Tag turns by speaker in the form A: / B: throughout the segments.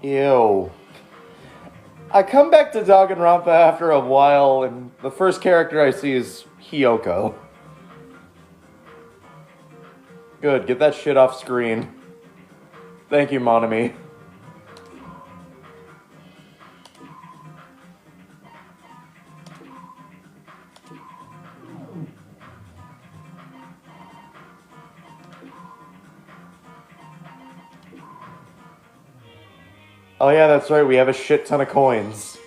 A: Ew. I come back to Danganronpa after a while, and the first character I see is Hiyoko. Good, get that shit off screen. Thank you, Monami. Oh yeah, that's right, we have a shit ton of coins.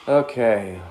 A: Okay.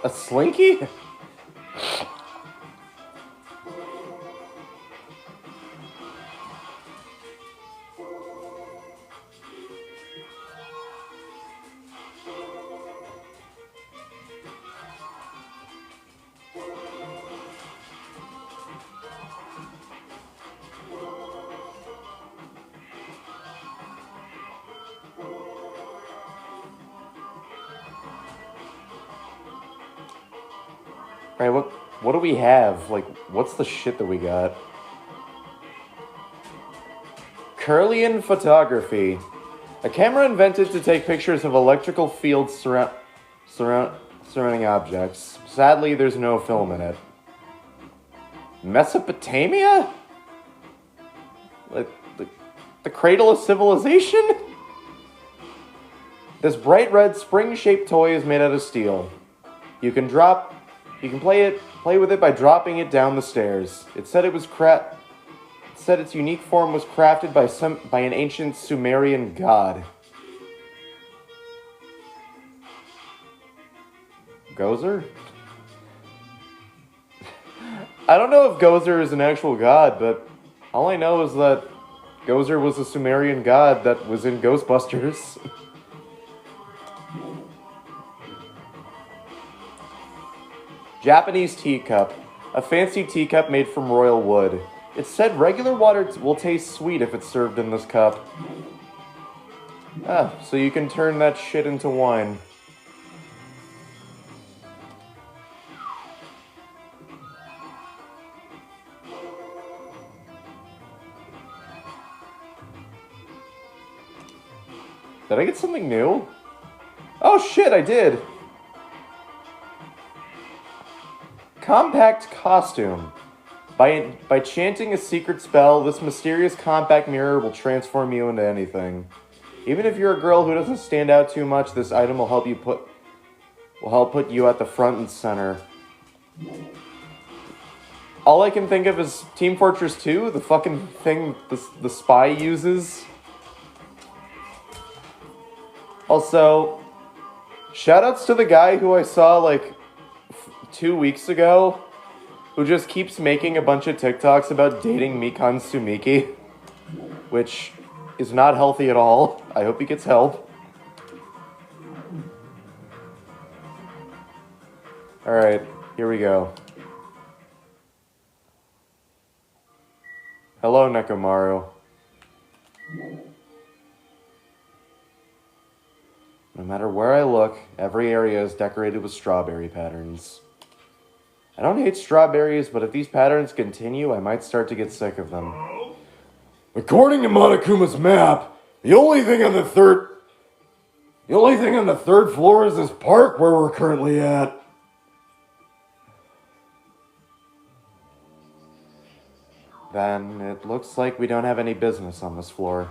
A: A slinky? Right, what do we have? Like, what's the shit that we got? Kirlian photography. A camera invented to take pictures of electrical fields surrounding objects. Sadly, there's no film in it. Mesopotamia? Like, the cradle of civilization? This bright red spring-shaped toy is made out of steel. You can play with it by dropping it down the stairs. It said its unique form was crafted by an ancient Sumerian god. Gozer? I don't know if Gozer is an actual god, but all I know is that Gozer was a Sumerian god that was in Ghostbusters. Japanese teacup. A fancy teacup made from royal wood. It said regular water will taste sweet if it's served in this cup. Ah, so you can turn that shit into wine. Did I get something new? Oh shit, I did! Compact costume. By chanting a secret spell, this mysterious compact mirror will transform you into anything. Even if you're a girl who doesn't stand out too much, this item will help put you at the front and center. All I can think of is Team Fortress 2, the fucking thing the spy uses. Also, shoutouts to the guy who I saw like 2 weeks ago who just keeps making a bunch of TikToks about dating Mikan Sumiki, which is not healthy at all. I hope he gets help. Alright, here we go. Hello, Nekomaru. No matter where I look, every area is decorated with strawberry patterns. I don't hate strawberries, but if these patterns continue, I might start to get sick of them. According to Monokuma's map, the only thing on the third floor is this park where we're currently at. Then it looks like we don't have any business on this floor.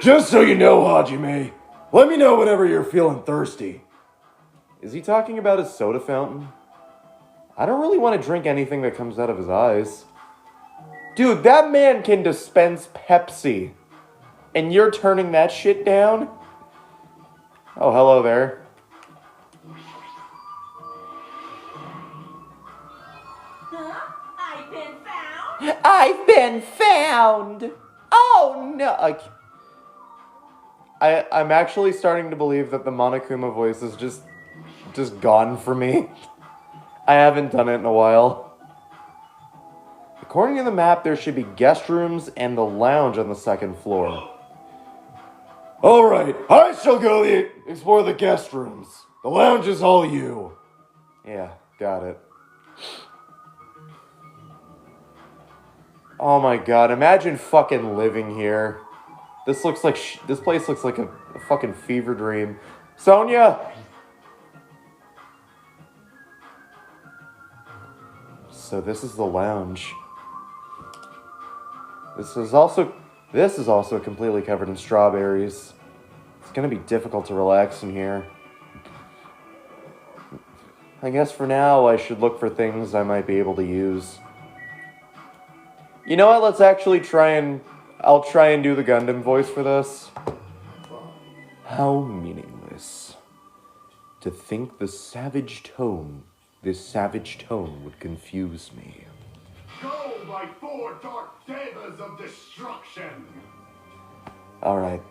A: Just so you know, Hajime, let me know whenever you're feeling thirsty. Is he talking about his soda fountain? I don't really want to drink anything that comes out of his eyes. Dude, that man can dispense Pepsi. And you're turning that shit down? Oh, hello there. I've been found! Oh no! I'm actually starting to believe that the Monokuma voice is just gone for me. I haven't done it in a while. According to the map, there should be guest rooms and the lounge on the second floor. Alright, I shall go explore the guest rooms. The lounge is all you. Yeah, got it. Oh my god, imagine fucking living here. This place looks like a fucking fever dream. Sonia! So this is the lounge. This is also completely covered in strawberries. It's gonna be difficult to relax in here. I guess for now I should look for things I might be able to use. You know what, let's actually I'll try and do the Gundam voice for this. How meaningless. To think this savage tone would confuse me.
B: Go, my four dark devas of destruction!
A: Alright.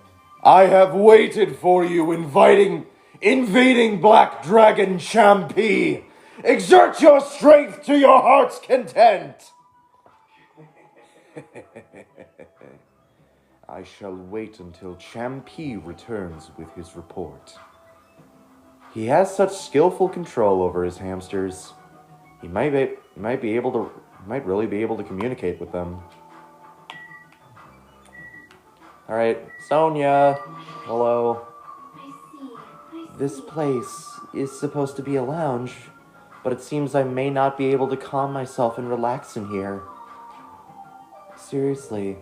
A: I have waited for you, invading Black Dragon Champi! Exert your strength to your heart's content! I shall wait until Champi returns with his report. He has such skillful control over his hamsters. He might really be able to communicate with them. Alright, Sonia. Hello.
C: I see.
A: This place is supposed to be a lounge, but it seems I may not be able to calm myself and relax in here. Seriously.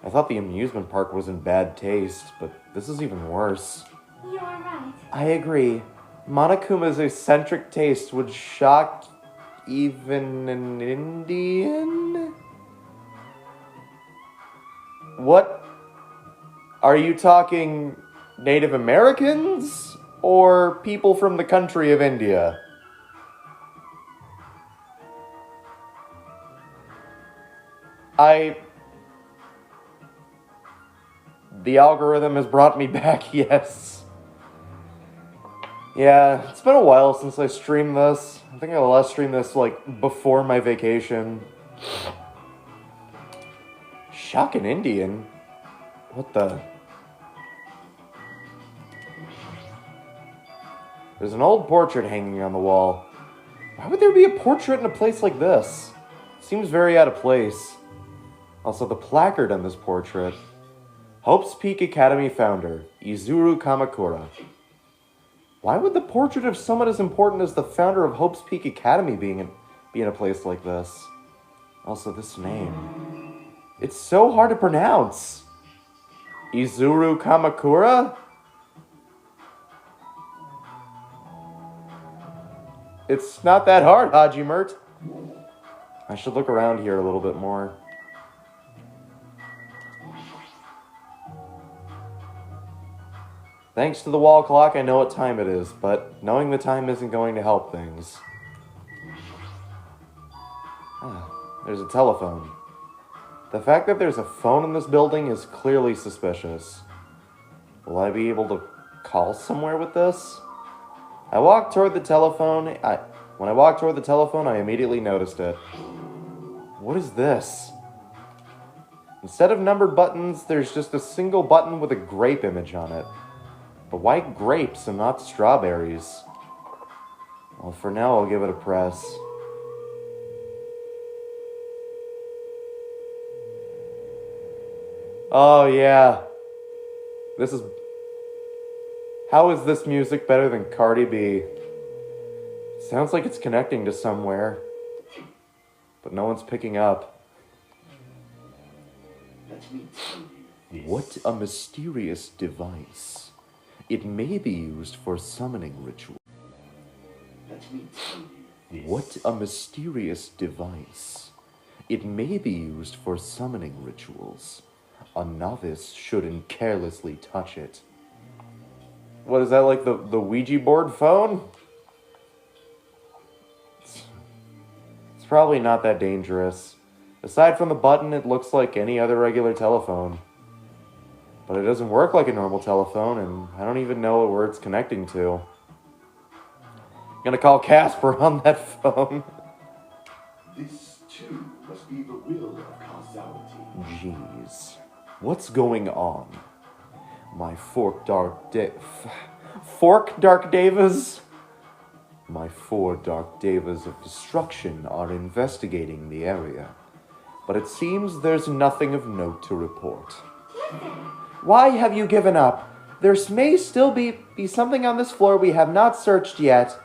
A: I thought the amusement park was in bad taste, but this is even worse.
C: You're right.
A: I agree. Monokuma's eccentric taste would shock even an Indian? What? Are you talking Native Americans or people from the country of India? The algorithm has brought me back, yes. Yeah, it's been a while since I streamed this. I think I last streamed this, like, before my vacation. Shock an Indian? What the? There's an old portrait hanging on the wall. Why would there be a portrait in a place like this? Seems very out of place. Also, the placard on this portrait. Hope's Peak Academy founder, Izuru Kamakura. Why would the portrait of someone as important as the founder of Hope's Peak Academy be in a place like this? Also, this name. It's so hard to pronounce. Izuru Kamakura? It's not that hard, Haji Mert. I should look around here a little bit more. Thanks to the wall clock, I know what time it is, but knowing the time isn't going to help things. There's a telephone. The fact that there's a phone in this building is clearly suspicious. Will I be able to call somewhere with this? I walked toward the telephone. When I walked toward the telephone, I immediately noticed it. What is this? Instead of numbered buttons, there's just a single button with a grape image on it. But why grapes and not strawberries? Well, for now, I'll give it a press. Oh, yeah. How is this music better than Cardi B? Sounds like it's connecting to somewhere. But no one's picking up. What a mysterious device. It may be used for summoning ritual. What a mysterious device. It may be used for summoning rituals. A novice shouldn't carelessly touch it. What is that, like the Ouija board phone? It's probably not that dangerous. Aside from the button, it looks like any other regular telephone. But it doesn't work like a normal telephone, and I don't even know where it's connecting to. I'm gonna call Casper on that phone.
B: This, too, must be the will of causality.
A: Jeez. What's going on? My Fork Dark Devas? My 4 Dark Devas of Destruction are investigating the area. But it seems there's nothing of note to report. Why have you given up? There may still be something on this floor we have not searched yet.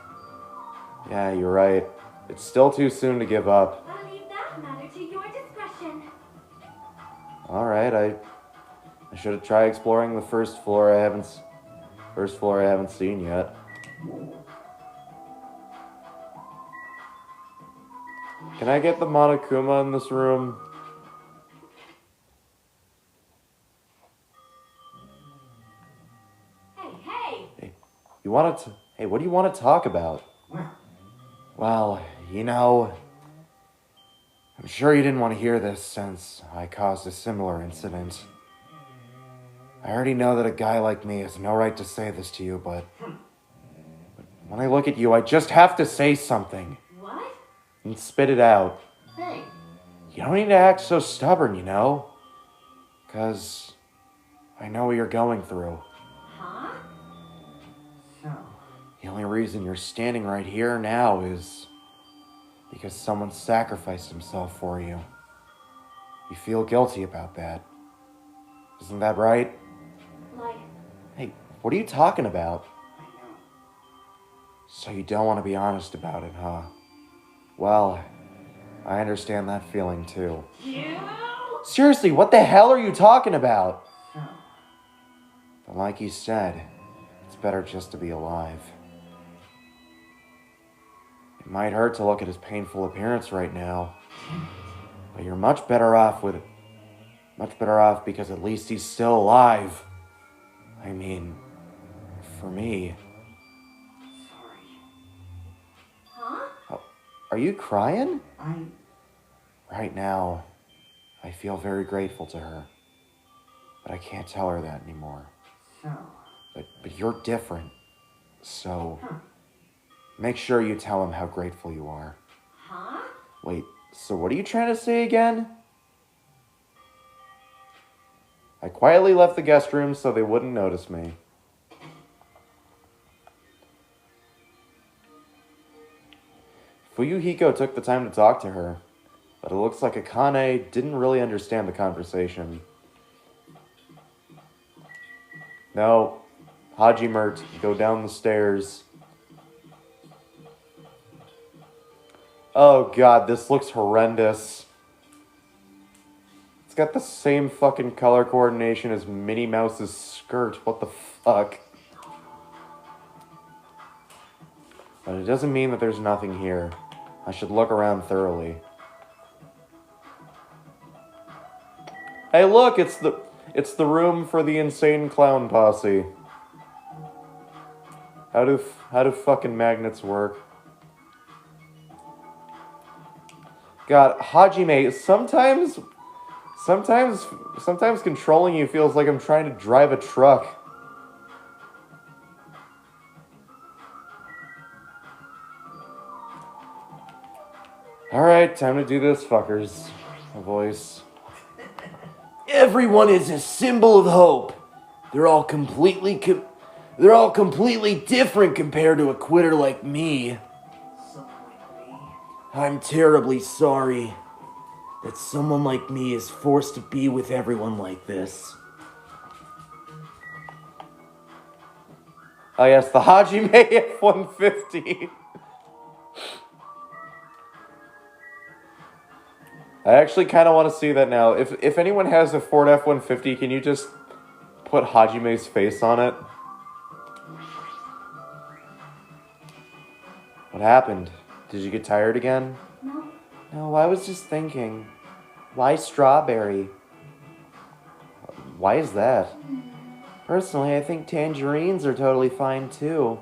A: Yeah, you're right. It's still too soon to give up.
C: I'll leave that matter to your discretion.
A: Alright, I should have tried exploring the first floor I haven't seen yet. Can I get the Monokuma in this room?
C: Hey!
A: Hey, what do you want to talk about? Well, you know, I'm sure you didn't want to hear this since I caused a similar incident. I already know that a guy like me has no right to say this to you, but when I look at you, I just have to say something.
C: What?
A: And spit it out.
C: Hey!
A: You don't need to act so stubborn, you know? 'Cause I know what you're going through.
C: Huh?
B: So,
A: The only reason you're standing right here now is because someone sacrificed himself for you. You feel guilty about that. Isn't that right?
C: Like,
A: Hey, what are you talking about?
B: I know.
A: So you don't want to be honest about it, huh? Well, I understand that feeling too.
C: you?
A: Seriously, what the hell are you talking about?
B: So,
A: But like you said, it's better just to be alive. It might hurt to look at his painful appearance right now, but you're much better off because at least he's still alive. I mean, for me.
B: sorry.
C: Huh?
A: Are you crying?
B: I...
A: Right now, I feel very grateful to her, but I can't tell her that anymore.
B: So...
A: But you're different, so
B: Huh.
A: make sure you tell him how grateful you are.
C: Huh?
A: Wait, so what are you trying to say again? I quietly left the guest room so they wouldn't notice me. Fuyuhiko took the time to talk to her, but it looks like Akane didn't really understand the conversation. No, Hajimert, go down the stairs. Oh god, this looks horrendous. It's got the same fucking color coordination as Minnie Mouse's skirt. What the fuck? But it doesn't mean that there's nothing here. I should look around thoroughly. Hey look, it's the room for the insane clown posse. How do fucking magnets work? God, Hajime, sometimes controlling you feels like I'm trying to drive a truck. Alright, time to do this, fuckers. A voice. Everyone is a symbol of hope. They're all completely different compared to a quitter like me. I'm terribly sorry that someone like me is forced to be with everyone like this. Oh yes, the Hajime F-150. I actually kind of want to see that now. If anyone has a Ford F-150, can you just put Hajime's face on it? What happened? Did you get tired again? No, I was just thinking. Why strawberry? Why is that? Personally, I think tangerines are totally fine too.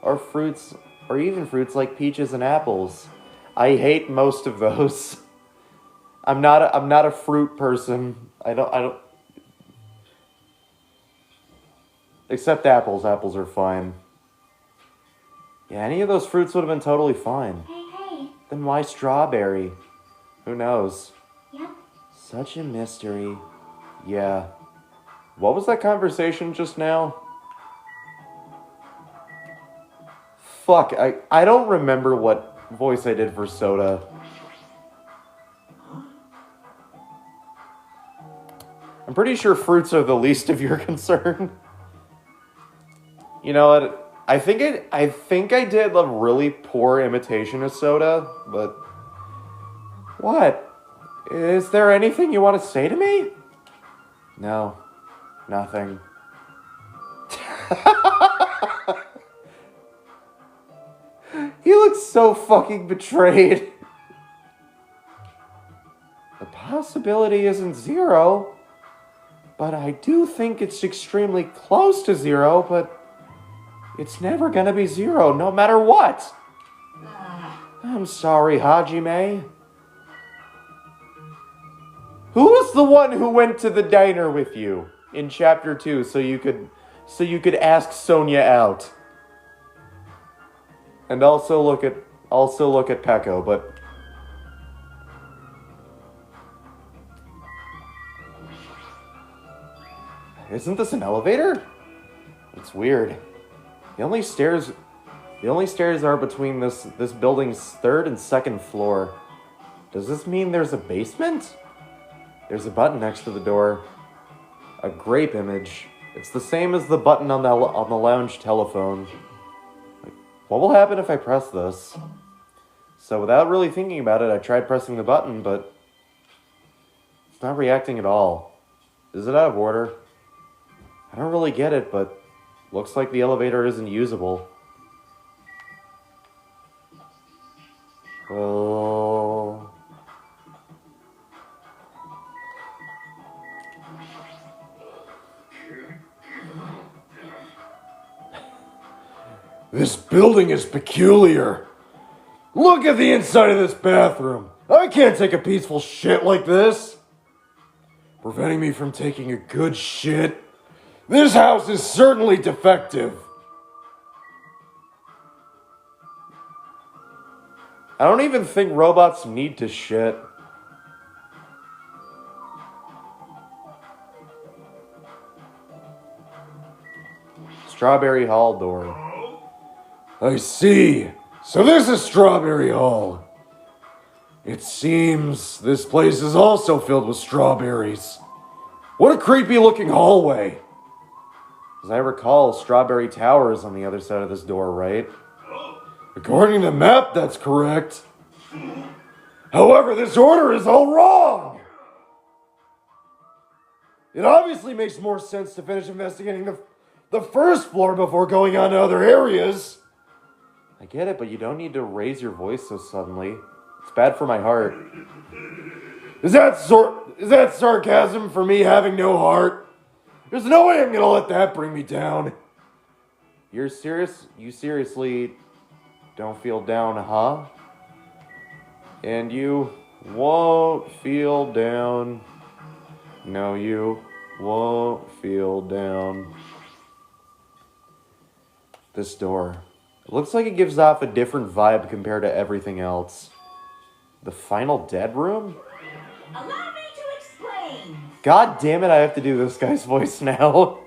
A: Or fruits, or even fruits like peaches and apples. I hate most of those. I'm not a fruit person. I don't. Except apples. Apples are fine. Yeah, any of those fruits would have been totally fine.
C: Hey.
A: Then why strawberry? Who knows?
C: Yep.
A: Such a mystery. Yeah. What was that conversation just now? Fuck, I don't remember what voice I did for Soda. I'm pretty sure fruits are the least of your concern. You know what? I think I did a really poor imitation of Soda, but what? Is there anything you want to say to me? No, nothing. He looks so fucking betrayed. The possibility isn't zero, but I do think it's extremely close to zero, but it's never gonna be zero, no matter what. I'm sorry, Hajime. Who was the one who went to the diner with you in chapter 2 so you could ask Sonia out? And also look at Peko, but isn't this an elevator? It's weird. The only stairs are between this building's 3rd and 2nd floor. Does this mean there's a basement? There's a button next to the door. A grape image. It's the same as the button on the lounge telephone. What will happen if I press this? So without really thinking about it, I tried pressing the button, but it's not reacting at all. Is it out of order? I don't really get it, but looks like the elevator isn't usable. Well... This building is peculiar. Look at the inside of this bathroom. I can't take a peaceful shit like this. Preventing me from taking a good shit. This house is certainly defective. I don't even think robots need to shit. Strawberry Hall door. I see. So this is Strawberry Hall. It seems this place is also filled with strawberries. What a creepy looking hallway. As I recall, Strawberry Tower is on the other side of this door, right? According to the map, that's correct. However, this order is all wrong. It obviously makes more sense to finish investigating the first floor before going on to other areas. I get it, but you don't need to raise your voice so suddenly. It's bad for my heart. Is that sarcasm for me having no heart? There's no way I'm gonna let that bring me down. You're serious? You seriously don't feel down, huh? And you won't feel down. No, you won't feel down. This door. It looks like it gives off a different vibe compared to everything else. The final dead room?
C: Allow me to explain.
A: God damn it, I have to do this guy's voice now.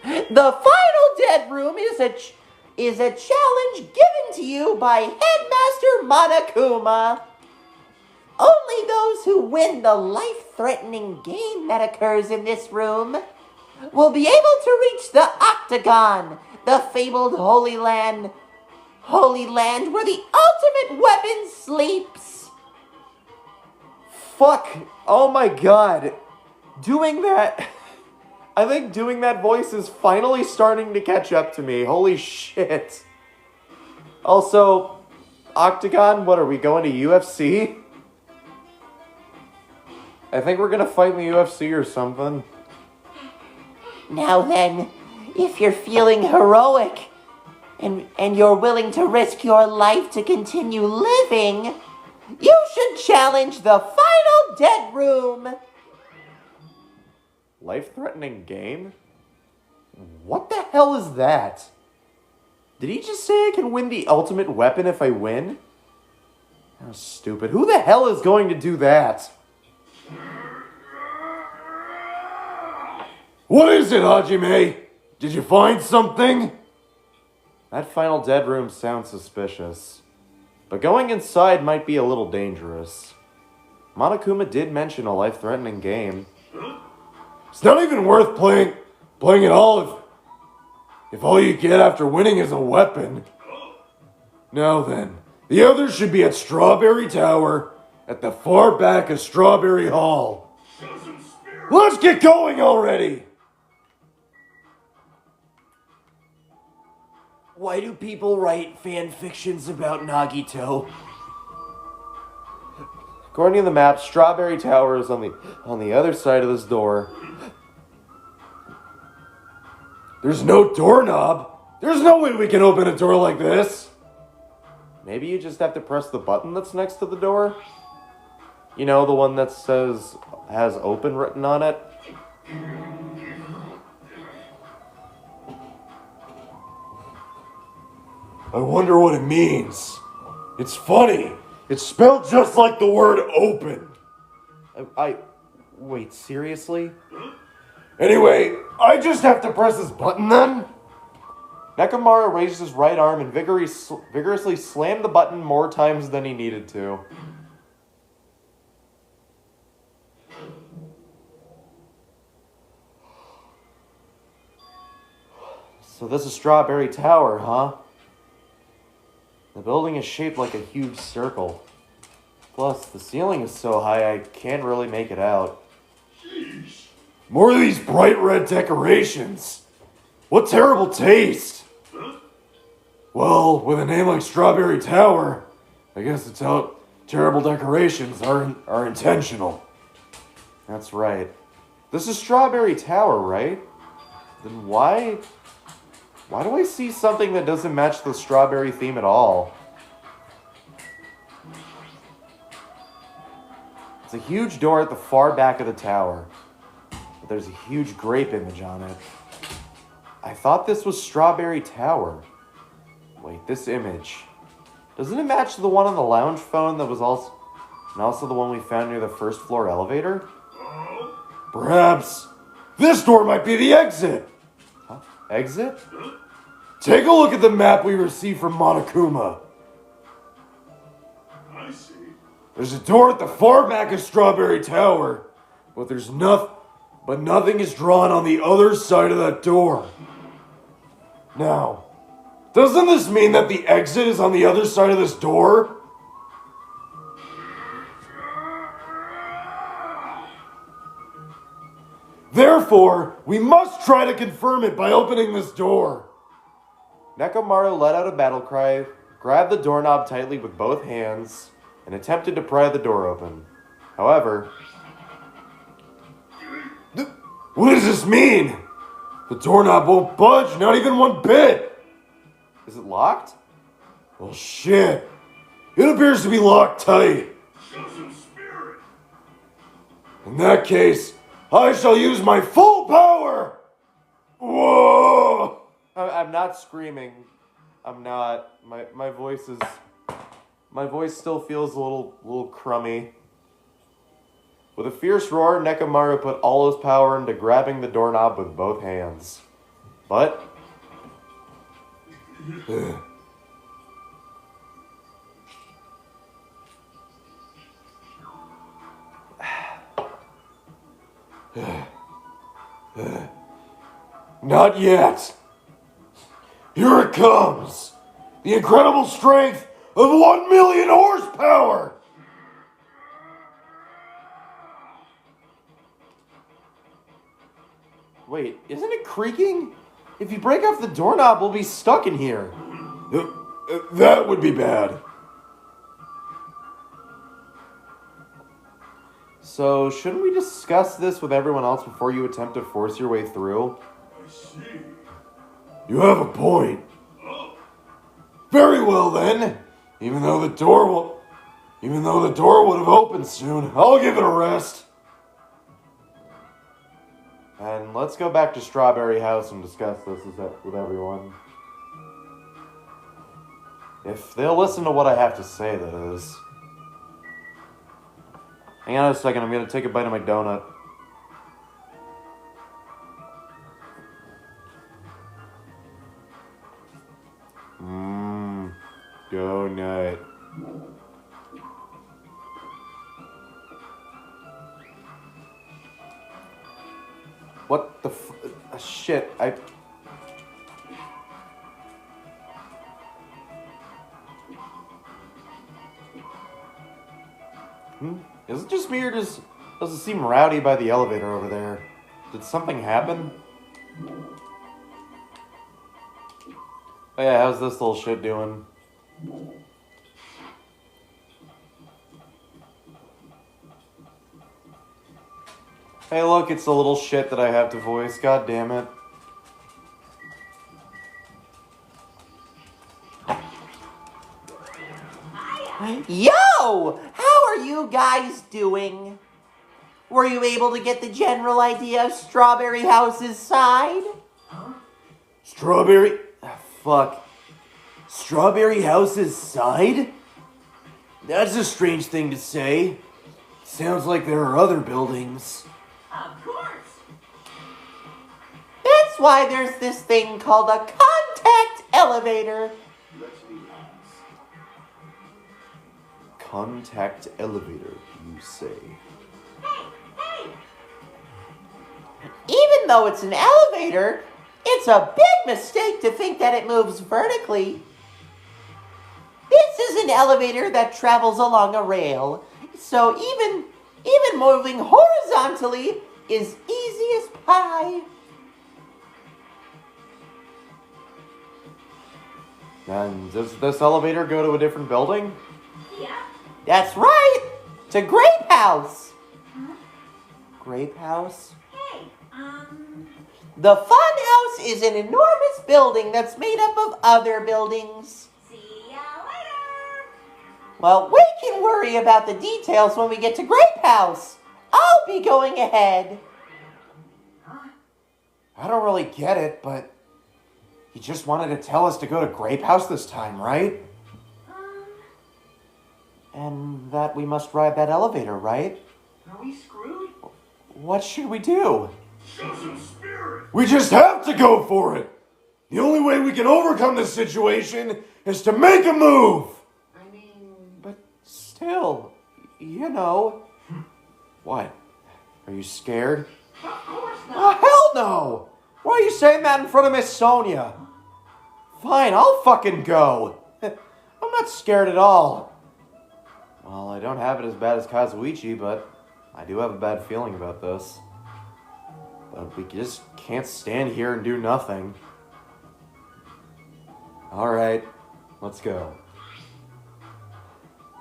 D: The final dead room is a challenge given to you by Headmaster Monokuma. Only those who win the life-threatening game that occurs in this room will be able to reach the Octagon, the fabled Holy Land where the ultimate weapon sleeps.
A: Fuck. Oh my god. Doing that... I think doing that voice is finally starting to catch up to me. Holy shit. Also, Octagon, what are we going to UFC? I think we're gonna fight in the UFC or something.
D: Now then, if you're feeling heroic and you're willing to risk your life to continue living, you should challenge the final dead room.
A: Life-threatening game? What the hell is that? Did he just say I can win the ultimate weapon if I win? How stupid. Who the hell is going to do that? What is it, Hajime? Did you find something? That final dead room sounds suspicious. But going inside might be a little dangerous. Monokuma did mention a life-threatening game. It's not even worth playing at all if all you get after winning is a weapon. Now then, the others should be at Strawberry Tower at the far back of Strawberry Hall. Let's get going already!
D: Why do people write fan fictions about Nagito?
A: According to the map, Strawberry Tower is on the other side of this door. There's no doorknob. There's no way we can open a door like this. Maybe you just have to press the button that's next to the door? You know, the one that has open written on it? I wonder what it means. It's funny. It's spelled just like the word open. Wait, seriously? Anyway, I just have to press this button then? Nekomaru raised his right arm and vigorously slammed the button more times than he needed to. So this is Strawberry Tower, huh? The building is shaped like a huge circle. Plus, the ceiling is so high I can't really make it out. Jeez. More of these bright red decorations. What terrible taste. Well, with a name like Strawberry Tower, I guess the terrible decorations are intentional. That's right. This is Strawberry Tower, right? Then why do I see something that doesn't match the strawberry theme at all? It's a huge door at the far back of the tower, but there's a huge grape image on it. I thought this was Strawberry Tower. Wait, this image. Doesn't it match the one on the lounge phone that was also the one we found near the first floor elevator? Perhaps this door might be the exit. Huh? Exit? Take a look at the map we received from Monokuma. I see. There's a door at the far back of Strawberry Tower, but nothing is drawn on the other side of that door. Now, doesn't this mean that the exit is on the other side of this door? Therefore, we must try to confirm it by opening this door. Nekomaru let out a battle cry, grabbed the doorknob tightly with both hands, and attempted to pry the door open. However... What does this mean? The doorknob won't budge, not even one bit. Is it locked? Well, shit. It appears to be locked tight.
E: In that case, I shall use my full power! Whoa!
A: I'm not screaming. I'm not. My voice is... My voice still feels a little crummy. With a fierce roar, Nekomaru put all his power into grabbing the doorknob with both hands. But...
E: Not yet. Here it comes. The incredible strength of 1 million horsepower.
A: Wait, isn't it creaking? If you break off the doorknob, we'll be stuck in here.
E: That would be bad.
A: So, shouldn't we discuss this with everyone else before you attempt to force your way through?
B: I see.
E: You have a point. Very well then. Even though the door would have opened soon, I'll give it a rest.
A: And let's go back to Strawberry House and discuss this with everyone. If they'll listen to what I have to say, that is. Hang on a second, I'm gonna take a bite of my donut. Donut. What the shit, Is it just me or does it seem rowdy by the elevator over there? Did something happen? Oh yeah, how's this little shit doing? Hey look, it's the little shit that I have to voice, god damn it.
D: Yo! How are you guys doing? Were you able to get the general idea of Strawberry House's side?
E: Strawberry
A: House's side? That's a strange thing to say. Sounds like there are other buildings.
C: Of course.
D: That's why there's this thing called a contact elevator.
A: Contact elevator, you say?
C: Hey!
D: Even though it's an elevator, it's a big mistake to think that it moves vertically. This is an elevator that travels along a rail, so even moving horizontally is easy as pie.
A: And does this elevator go to a different building?
C: Yeah.
D: That's right, to Grape House. Grape House?
C: Hey,
D: The Fun House is an enormous building that's made up of other buildings.
C: see ya later.
D: Well, we can worry about the details when we get to Grape House. I'll be going ahead.
A: I don't really get it, but he just wanted to tell us to go to Grape House this time, right? And that we must ride that elevator, right?
C: Are we screwed?
A: What should we do?
B: Show some spirit.
E: We just have to go for it. The only way we can overcome this situation is to make a move.
C: I mean...
A: But still, you know. What? Are you scared?
C: Of course
A: Oh,
C: not.
A: hell no! Why are you saying that in front of Miss Sonia? Fine, I'll fucking go. I'm not scared at all. Well, I don't have it as bad as Kazuichi, but I do have a bad feeling about this. But we just can't stand here and do nothing. Alright, let's go.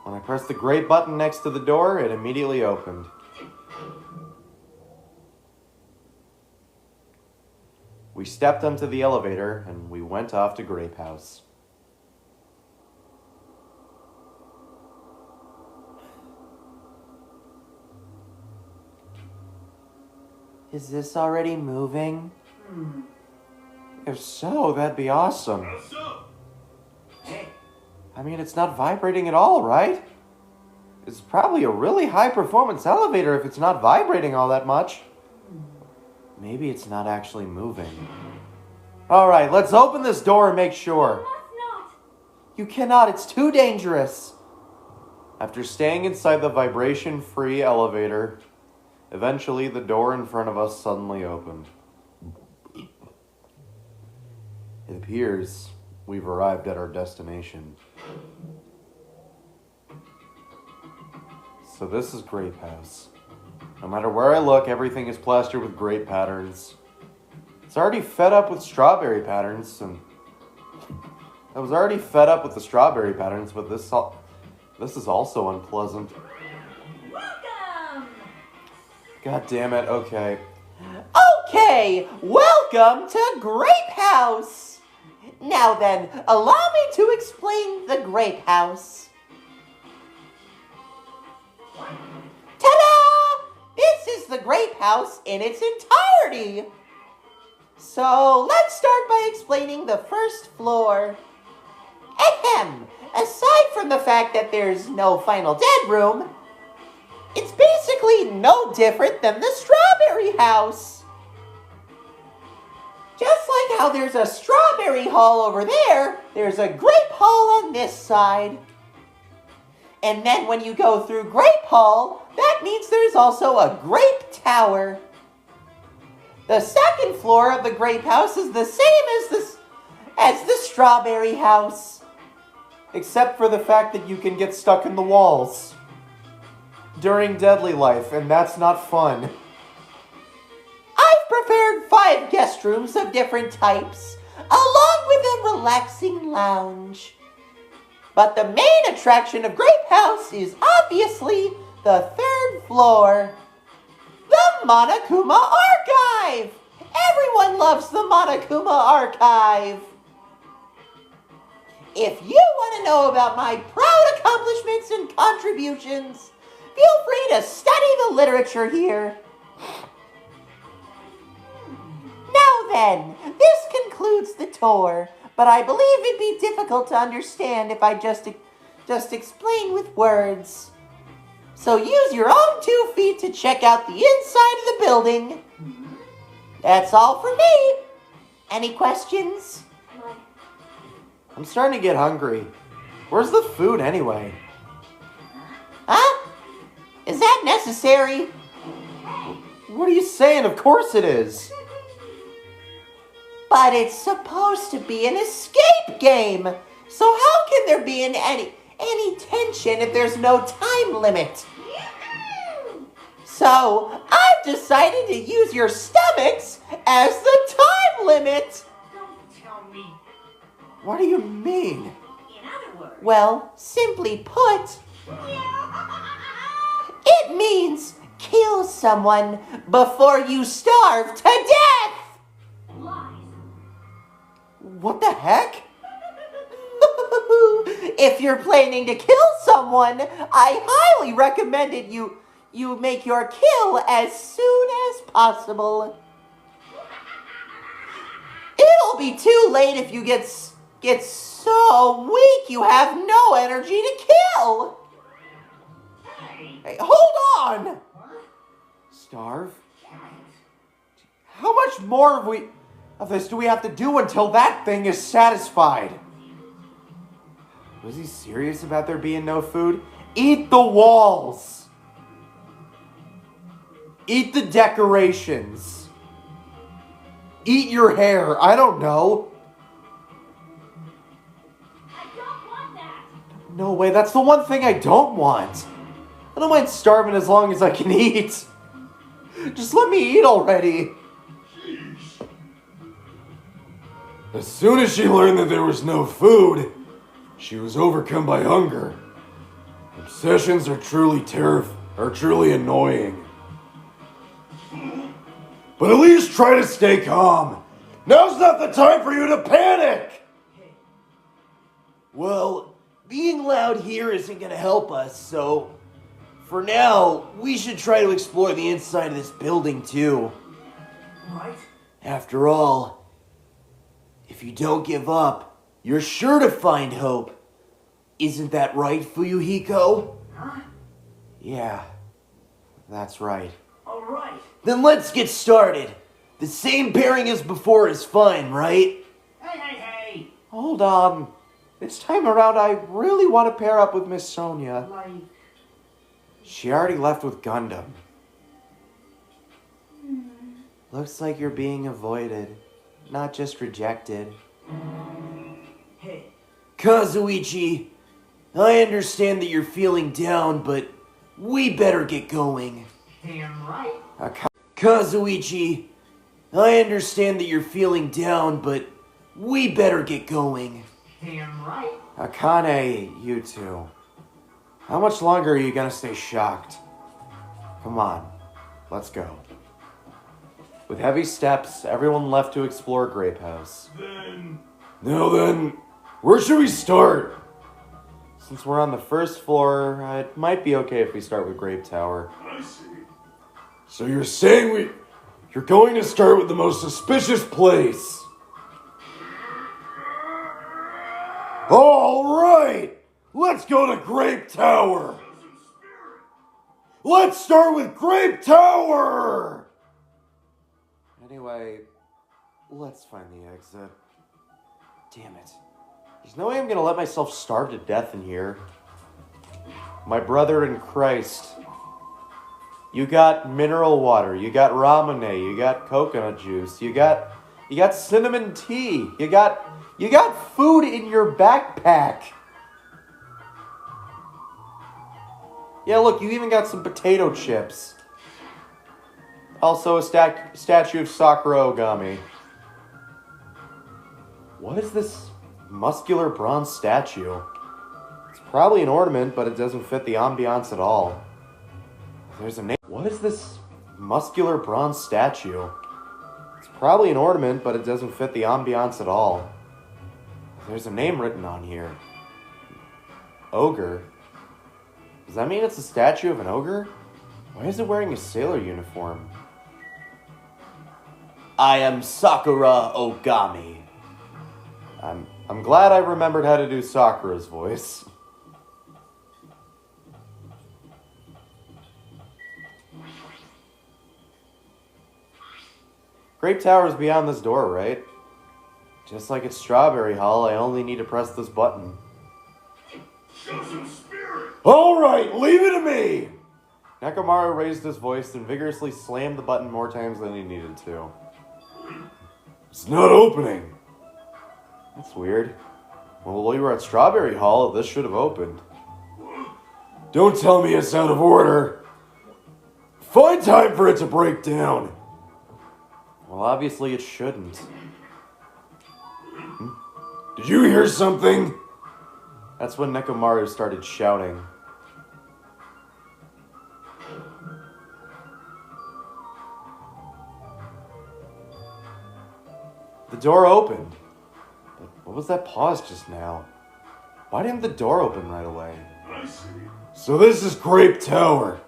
A: When I pressed the gray button next to the door, it immediately opened. We stepped onto the elevator, and we went off to Grape House. Is this already moving? If so, that'd be awesome.
C: Hey,
A: I mean, it's not vibrating at all, right? It's probably a really high-performance elevator if it's not vibrating all that much. Maybe it's not actually moving. All right, let's open this door and make sure.
C: must not.
A: You cannot, it's too dangerous. After staying inside the vibration-free elevator, eventually the door in front of us suddenly opened. It appears we've arrived at our destination. So this is Grape House. No matter where I look, everything is plastered with grape patterns. It's already fed up with strawberry patterns, and I was already fed up with the strawberry patterns, but this is also unpleasant.
C: Welcome.
A: God damn it, okay.
D: Okay, welcome to Grape House. Now then, allow me to explain the Grape House. Ta-da! This is the Grape House in its entirety. So, let's start by explaining the first floor. Ahem! Aside from the fact that there's no final dead room, it's basically no different than the Strawberry House. Just like how there's a Strawberry Hall over there, there's a Grape Hall on this side. And then when you go through Grape Hall, that means there's also a Grape Tower. The second floor of the Grape House is the same as the Strawberry House.
A: Except for the fact that you can get stuck in the walls during Deadly Life, and that's not fun.
D: I've prepared 5 guest rooms of different types, along with a relaxing lounge. But the main attraction of Grape House is obviously the 3rd floor, the Monokuma Archive. Everyone loves the Monokuma Archive. If you want to know about my proud accomplishments and contributions, feel free to study the literature here. Now then, this concludes the tour, but I believe it'd be difficult to understand if I just explain with words. So use your own 2 feet to check out the inside of the building. That's all for me. Any questions?
A: I'm starting to get hungry. Where's the food anyway?
D: Huh? Is that necessary?
A: What are you saying? Of course it is.
D: But it's supposed to be an escape game. So how can there be any tension if there's no time limit? So I've decided to use your stomachs as the time limit.
C: Don't tell me.
A: What do you mean?
C: In other words.
D: Well, simply put, it means kill someone before you starve to death.
C: Lies.
A: What the heck?
D: If you're planning to kill someone, I highly recommend it you make your kill as soon as possible. It'll be too late if you get so weak you have no energy to kill.
A: Hey, hold on! Starve? How much more of this do we have to do until that thing is satisfied? Was he serious about there being no food? Eat the walls! Eat the decorations! Eat your hair, I don't know.
C: I don't want that.
A: No way, that's the one thing I don't want. I don't mind starving as long as I can eat. Just let me eat already.
E: As soon as she learned that there was no food, she was overcome by hunger. Obsessions are truly annoying. But at least try to stay calm. Now's not the time for you to panic!
F: Well, being loud here isn't gonna help us, so for now, we should try to explore the inside of this building too.
C: Right?
F: After all, if you don't give up, you're sure to find hope. Isn't that right, Fuyuhiko?
C: Huh?
A: Yeah, that's right.
C: Alright.
F: Then let's get started. The same pairing as before is fine, right?
C: Hey!
A: Hold on. This time around, I really want to pair up with Miss Sonia.
C: Like,
A: She already left with Gundam. Looks like you're being avoided, not just rejected.
C: hey.
F: Kazuichi, I understand that you're feeling down, but we better get going.
C: Damn right.
F: Kazuichi, I understand that you're feeling down, but we better get going.
C: Damn right.
A: Akane, you two. How much longer are you gonna stay shocked? Come on, let's go. With heavy steps, everyone left to explore Grape House.
E: Now then, where should we start?
A: Since we're on the first floor, it might be okay if we start with Grape Tower.
B: I see.
E: So you're saying you're going to start with the most suspicious place? All right, let's go to Grape Tower. Let's start with Grape Tower.
A: Anyway, let's find the exit. Damn it. There's no way I'm gonna let myself starve to death in here. My brother in Christ. You got mineral water, you got ramune, you got coconut juice, you got cinnamon tea, you got food in your backpack. Yeah, look, you even got some potato chips. Also a statue of Sakura Ogami. What is this muscular bronze statue? It's probably an ornament, but it doesn't fit the ambiance at all. There's a name. What is this muscular bronze statue? It's probably an ornament, but it doesn't fit the ambiance at all. There's a name written on here. Ogre. Does that mean it's a statue of an ogre? Why is it wearing a sailor uniform?
F: I am Sakura Ogami.
A: I'm glad I remembered how to do Sakura's voice. Grape Tower is beyond this door, right? Just like at Strawberry Hall, I only need to press this button.
B: Show some spirit.
E: All right, leave it to me.
A: Nekomaru raised his voice and vigorously slammed the button more times than he needed to.
E: It's not opening.
A: That's weird. Well, we were at Strawberry Hall, this should have opened.
E: Don't tell me it's out of order. Find time for it to break down.
A: Well, obviously it shouldn't.
E: Did you hear something?
A: That's when Nekomaru started shouting. The door opened. But what was that pause just now? Why didn't the door open right away?
B: I see.
E: So this is Grape Tower.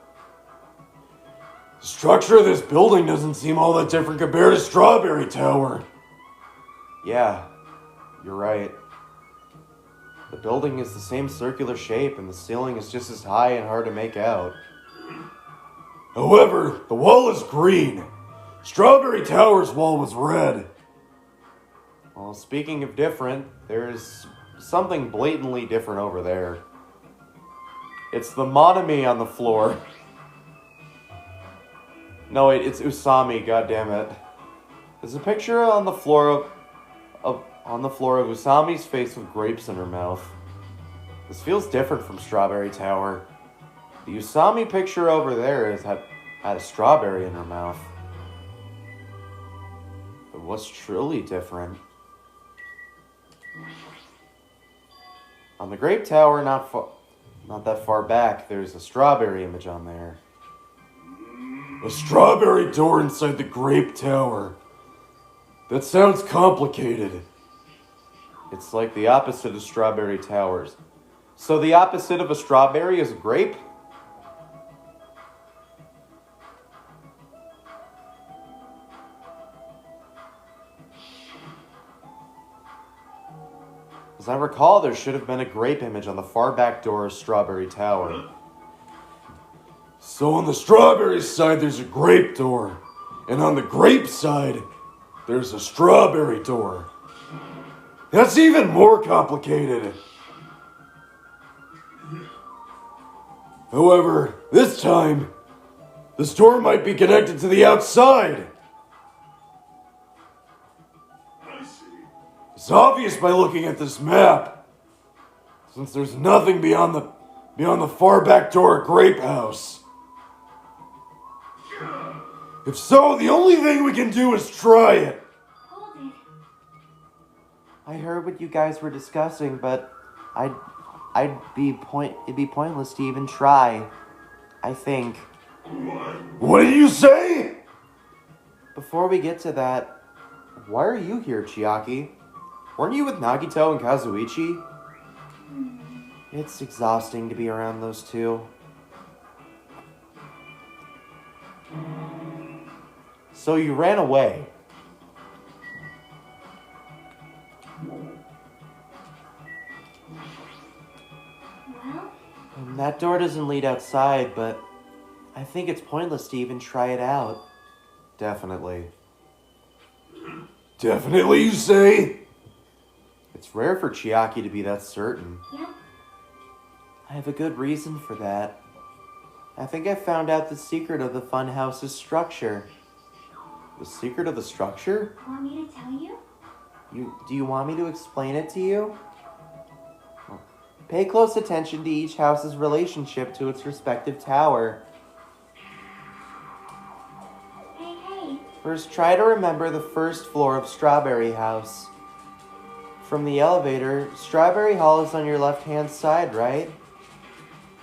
E: The structure of this building doesn't seem all that different compared to Strawberry Tower.
A: Yeah, you're right. The building is the same circular shape and the ceiling is just as high and hard to make out.
E: However, the wall is green. Strawberry Tower's wall was red.
A: Well, speaking of different, there's something blatantly different over there. It's the Monami on the floor. No, wait, it's Usami, goddammit. There's a picture on the floor of Usami's face with grapes in her mouth. This feels different from Strawberry Tower. The Usami picture over there had a strawberry in her mouth. But what's truly different? On the Grape Tower, not that far back, there's a strawberry image on there.
E: A strawberry door inside the Grape Tower. That sounds complicated.
A: It's like the opposite of Strawberry Towers. So the opposite of a strawberry is a grape? As I recall, there should have been a grape image on the far back door of Strawberry Tower.
E: So on the strawberry side, there's a grape door. And on the grape side, there's a strawberry door. That's even more complicated. However, this time, this door might be connected to the outside.
B: I see.
E: It's obvious by looking at this map, since there's nothing beyond the far back door of Grape House. If so, the only thing we can do is try it.
G: Hold it.
A: I heard what you guys were discussing, but it'd be pointless to even try. I think.
E: What did you say?
A: Before we get to that, why are you here, Chiaki? Weren't you with Nagito and Kazuichi? It's exhausting to be around those two. So you ran away.
G: Well,
A: That door doesn't lead outside, but I think it's pointless to even try it out. Definitely.
E: Definitely, you say?
A: It's rare for Chiaki to be that certain.
G: yep.
A: I have a good reason for that. I think I found out the secret of the funhouse's structure. The secret of the structure?
G: Want me to tell you?
A: Do you want me to explain it to you? Well, pay close attention to each house's relationship to its respective tower.
G: Hey.
A: First, try to remember the first floor of Strawberry House. From the elevator, Strawberry Hall is on your left-hand side, right?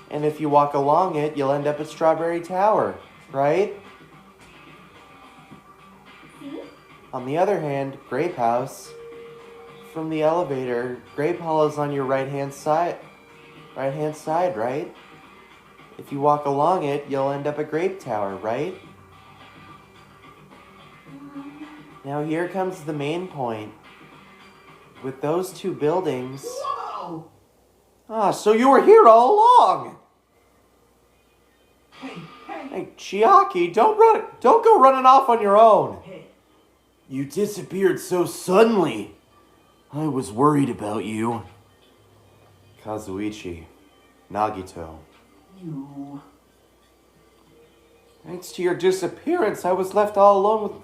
A: And if you walk along it, you'll end up at Strawberry Tower, right?
G: See?
A: On the other hand, Grape House. From the elevator, Grape Hall is on your right-hand side, right? If you walk along it, you'll end up at Grape Tower, right? Now here comes the main point. With those two buildings...
C: Whoa!
A: Ah, so you were here all along!
C: Hey.
A: Hey, Chiaki, don't go running off on your own!
C: Hey.
F: You disappeared so suddenly. I was worried about you.
A: Kazuichi, Nagito.
C: You.
A: Thanks to your disappearance, I was left all alone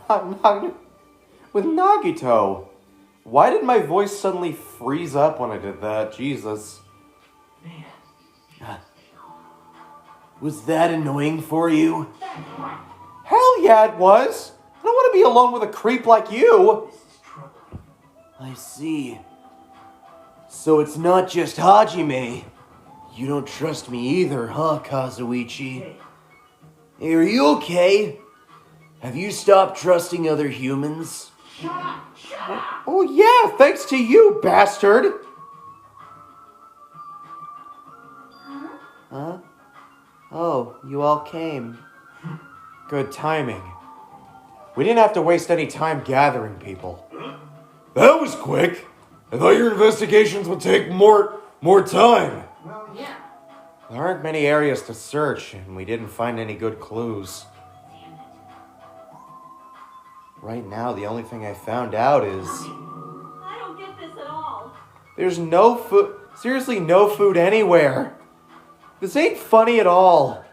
A: with Nagito. Why did my voice suddenly freeze up when I did that? Jesus.
C: Man.
F: Was that annoying for you?
A: Hell yeah, it was! I don't want to be alone with a creep like you!
C: This is trouble.
F: I see. So it's not just Hajime. You don't trust me either, huh, Kazuichi?
C: Hey.
F: Hey, are you okay? Have you stopped trusting other humans?
C: Shut up! Shut up!
A: Oh yeah, thanks to you, bastard! Huh? Oh, you all came. Good timing. We didn't have to waste any time gathering people.
E: That was quick. I thought your investigations would take more time.
C: Well, yeah.
A: There aren't many areas to search, and we didn't find any good clues. Right now, the only thing I found out is...
G: I don't get this at all.
A: there's no food... seriously, no food anywhere. This ain't funny at all.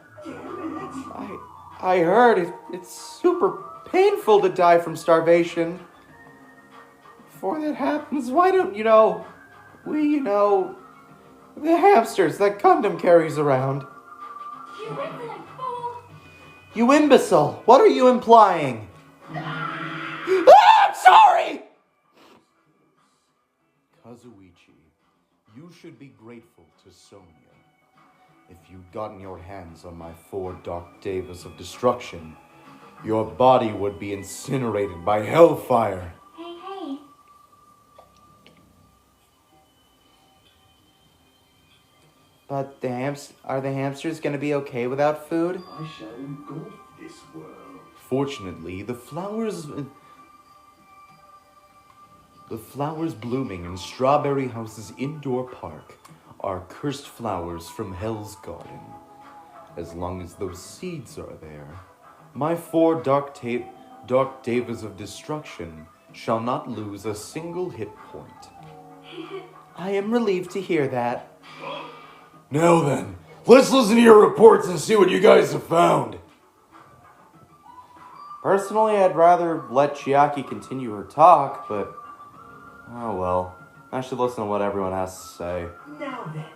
A: I heard it's super painful to die from starvation. Before that happens, why don't, the hamsters that Gundam carries around.
G: You insolent fool!
A: You imbecile, what are you implying? I'm sorry! Kazuichi, you should be grateful to Sonia. If you'd gotten your hands on my 4 Dark Devas of Destruction, your body would be incinerated by hellfire.
G: Hey.
A: But are the hamsters gonna be okay without food?
B: I shall engulf this world.
A: Fortunately, the flowers... The flowers blooming in Strawberry House's indoor park are cursed flowers from Hell's Garden. As long as those seeds are there, my 4 dark davas of destruction shall not lose a single hit point.
D: I am relieved to hear that.
E: Now then, let's listen to your reports and see what you guys have found.
A: Personally, I'd rather let Chiaki continue her talk, but oh well. I should listen to what everyone has to say.
C: Now then.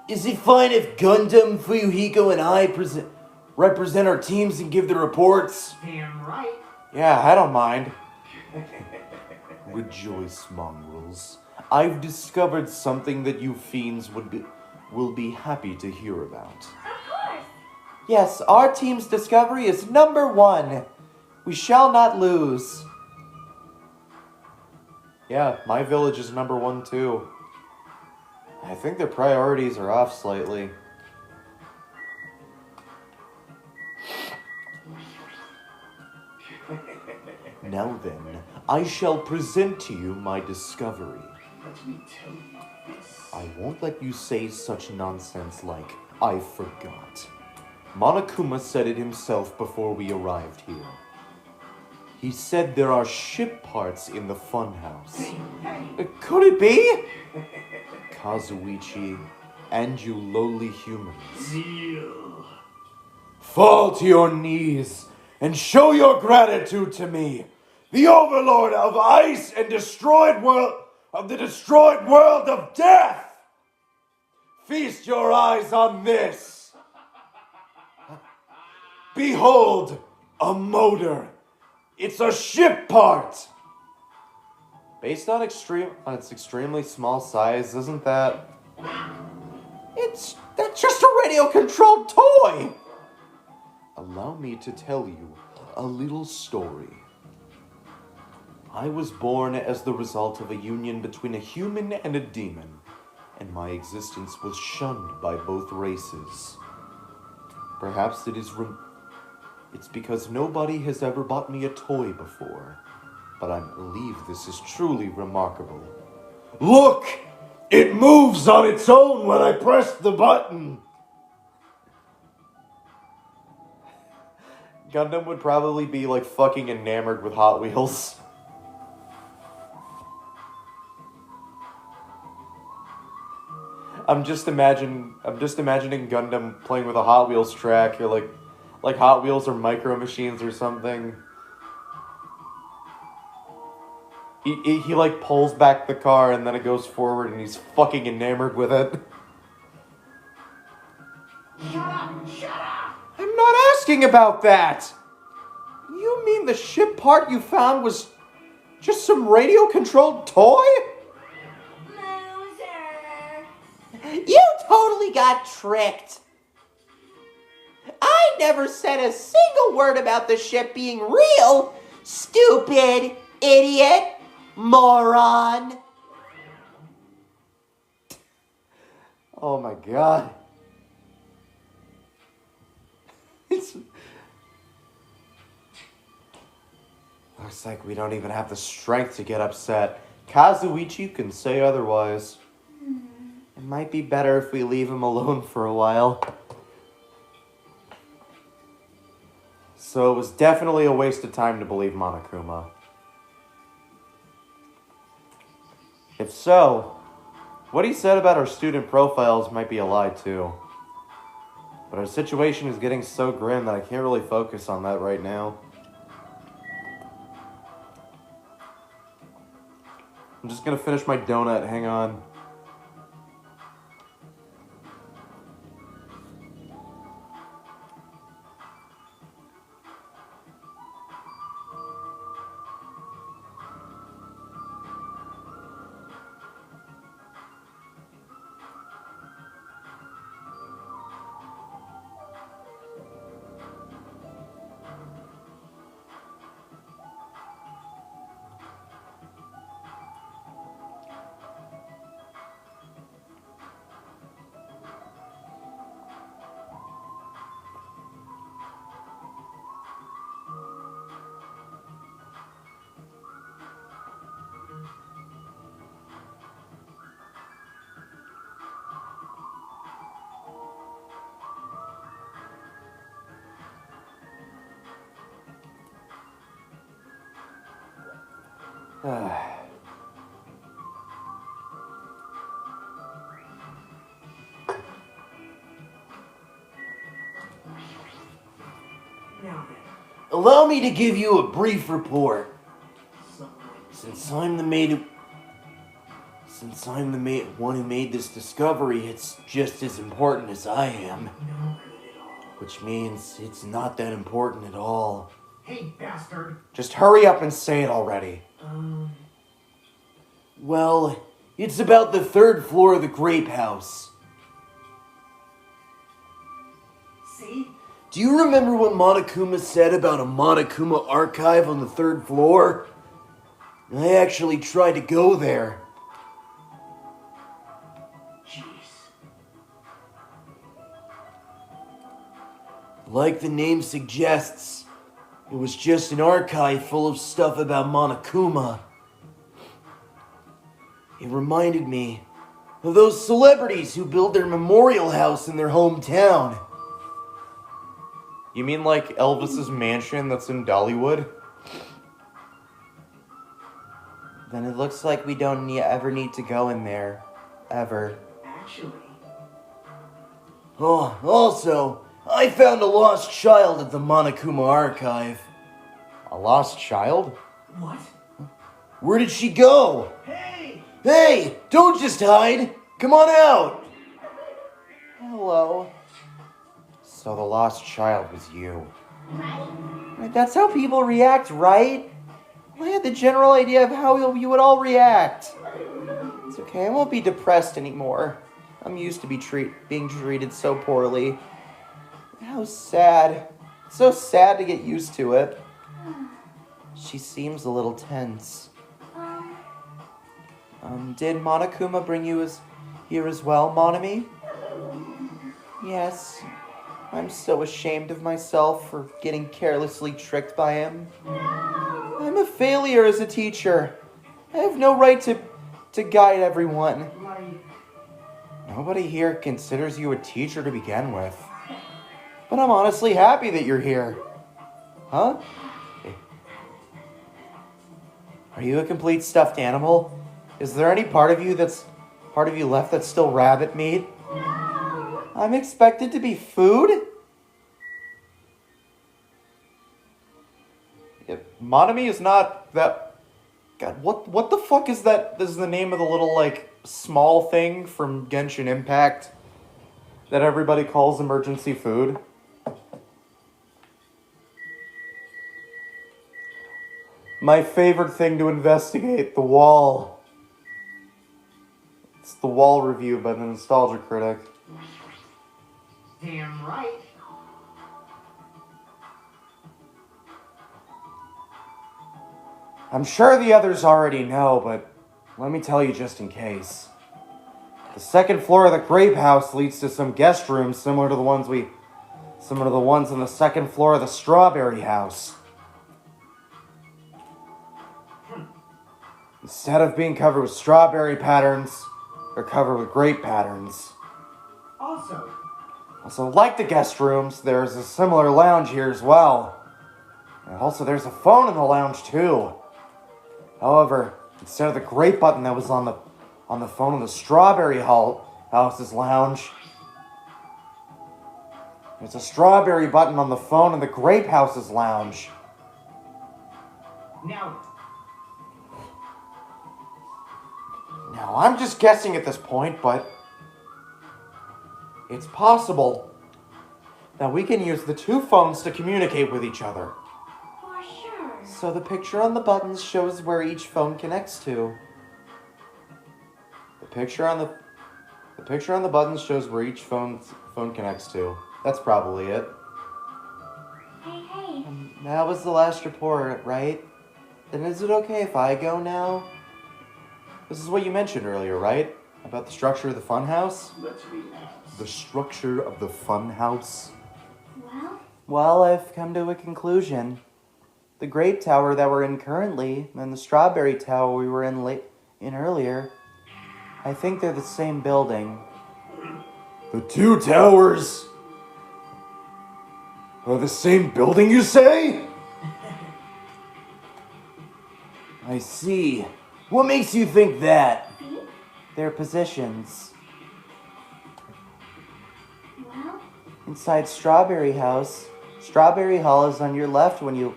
F: Is it fine if Gundam, Fuyuhiko, and I represent our teams and give the reports?
C: Damn right.
A: Yeah, I don't mind. Rejoice, mongrels. I've discovered something that you fiends will be happy to hear about.
G: Of course.
D: Yes, our team's discovery is number 1. We shall not lose.
A: Yeah, my village is number 1 too. I think their priorities are off slightly. Now then, I shall present to you my discovery.
B: Let me tell you this.
A: I won't let you say such nonsense like, I forgot. Monokuma said it himself before we arrived here. He said there are ship parts in the funhouse.
D: Could it be?
A: Kazuichi, and you lowly humans.
B: Zeal.
E: Fall to your knees and show your gratitude to me, the overlord of ice and the destroyed world of death. Feast your eyes on this. Behold, a motor. It's a ship part.
A: Based on its extremely small size, isn't that?
D: That's just a radio-controlled toy!
A: Allow me to tell you a little story. I was born as the result of a union between a human and a demon, and my existence was shunned by both races. Perhaps it's because nobody has ever bought me a toy before, but I believe this is truly remarkable.
E: Look! It moves on its own when I press the button.
A: Gundam would probably be like fucking enamored with Hot Wheels. I'm just imagining Gundam playing with a Hot Wheels track, or like Hot Wheels or Micro Machines or something. He like pulls back the car and then it goes forward and he's fucking enamored with it.
B: Shut up! Shut up!
A: I'm not asking about that! You mean the ship part you found was just some radio-controlled toy?
G: Loser.
D: You totally got tricked. I never said a single word about the ship being real. Stupid, idiot, moron.
A: Oh my god. Looks like we don't even have the strength to get upset. Kazuichi can say otherwise. It might be better if we leave him alone for a while. So it was definitely a waste of time to believe Monokuma. If so, what he said about our student profiles might be a lie too. But our situation is getting so grim that I can't really focus on that right now. I'm just gonna finish my donut, hang on.
C: Now then,
F: Allow me to give you a brief report.
C: someone.
F: Since I'm the one who made this discovery, it's just as important as I am.
C: No good at all.
F: Which means it's not that important at all.
B: Hey, bastard!
A: Just hurry up and say it already.
F: Well, it's about the 3rd floor of the Grape House.
C: See?
F: Do you remember what Monokuma said about a Monokuma archive on the 3rd floor? I actually tried to go there.
C: Jeez.
F: Like the name suggests, it was just an archive full of stuff about Monokuma. It reminded me of those celebrities who built their memorial house in their hometown.
A: You mean like Elvis's mansion that's in Dollywood?
D: Then it looks like we don't ever need to go in there. Ever.
C: Actually,
F: Oh, also, I found a lost child at the Monokuma archive.
A: A lost child?
C: what?
F: Where did she go?
C: Hey!
F: Hey, don't just hide. Come on out.
D: Hello.
A: So the lost child was you.
D: Right, that's how people react, right? I had the general idea of how you would all react. It's okay, I won't be depressed anymore. I'm used to being treated so poorly. How sad. It's so sad to get used to it. She seems a little tense. Did Monokuma bring you here as well, Monami? Yes. I'm so ashamed of myself for getting carelessly tricked by him. I'm a failure as a teacher. I have no right to guide everyone.
C: Like,
A: Nobody here considers you a teacher to begin with. But I'm honestly happy that you're here. Huh? Are you a complete stuffed animal? Is there any part of you left that's still rabbit meat? I'm expected to be food? Monami is not that... God, what the fuck is that? This is the name of the little, like, small thing from Genshin Impact that everybody calls emergency food. My favorite thing to investigate, the wall. It's the wall review by the Nostalgia Critic.
C: damn right.
A: I'm sure the others already know, but let me tell you just in case. The 2nd floor of the Grape House leads to some guest rooms similar to the ones on the 2nd floor of the Strawberry House. Instead of being covered with strawberry patterns, they're covered with grape patterns.
C: Also,
A: like the guest rooms, there's a similar lounge here as well. And also, there's a phone in the lounge too. However, instead of the grape button that was on the phone in the Strawberry House's lounge, there's a strawberry button on the phone in the Grape House's lounge.
C: now,
A: Now, I'm just guessing at this point, but it's possible that we can use the 2 phones to communicate with each other.
G: For sure.
D: So the picture on the buttons shows where each phone connects to.
A: The picture on the buttons shows where each phone connects to. That's probably it.
G: Hey, hey.
D: That was the last report, right? Then is it okay if I go now?
A: This is what you mentioned earlier, right? About the structure of the funhouse?
B: Let's relax.
A: The structure of the funhouse?
G: Well,
D: Well, I've come to a conclusion. The Grape Tower that we're in currently, and the Strawberry Tower we were in earlier, I think they're the same building.
E: The 2 towers are the same building, you say?
A: I
F: see. What makes you think that?
G: See?
D: Their positions.
G: Well,
D: Inside Strawberry House, Strawberry Hall is on your left when your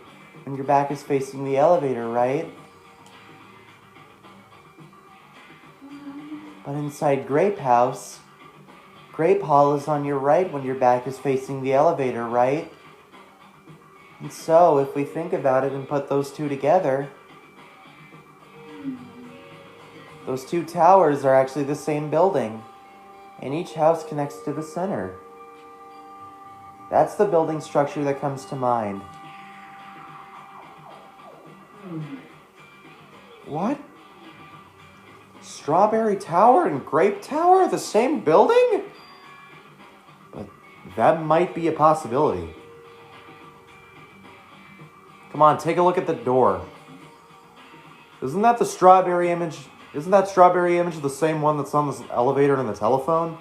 D: back is facing the elevator, right? But inside Grape House, Grape Hall is on your right when your back is facing the elevator, right? And so, if we think about it and put those two together, those two towers are actually the same building, and each house connects to the center. That's the building structure that comes to mind. What? Strawberry Tower and Grape Tower are the same building? But that might be a possibility. Come on, take a look at the door. Isn't that strawberry image the same one that's on this elevator and the telephone?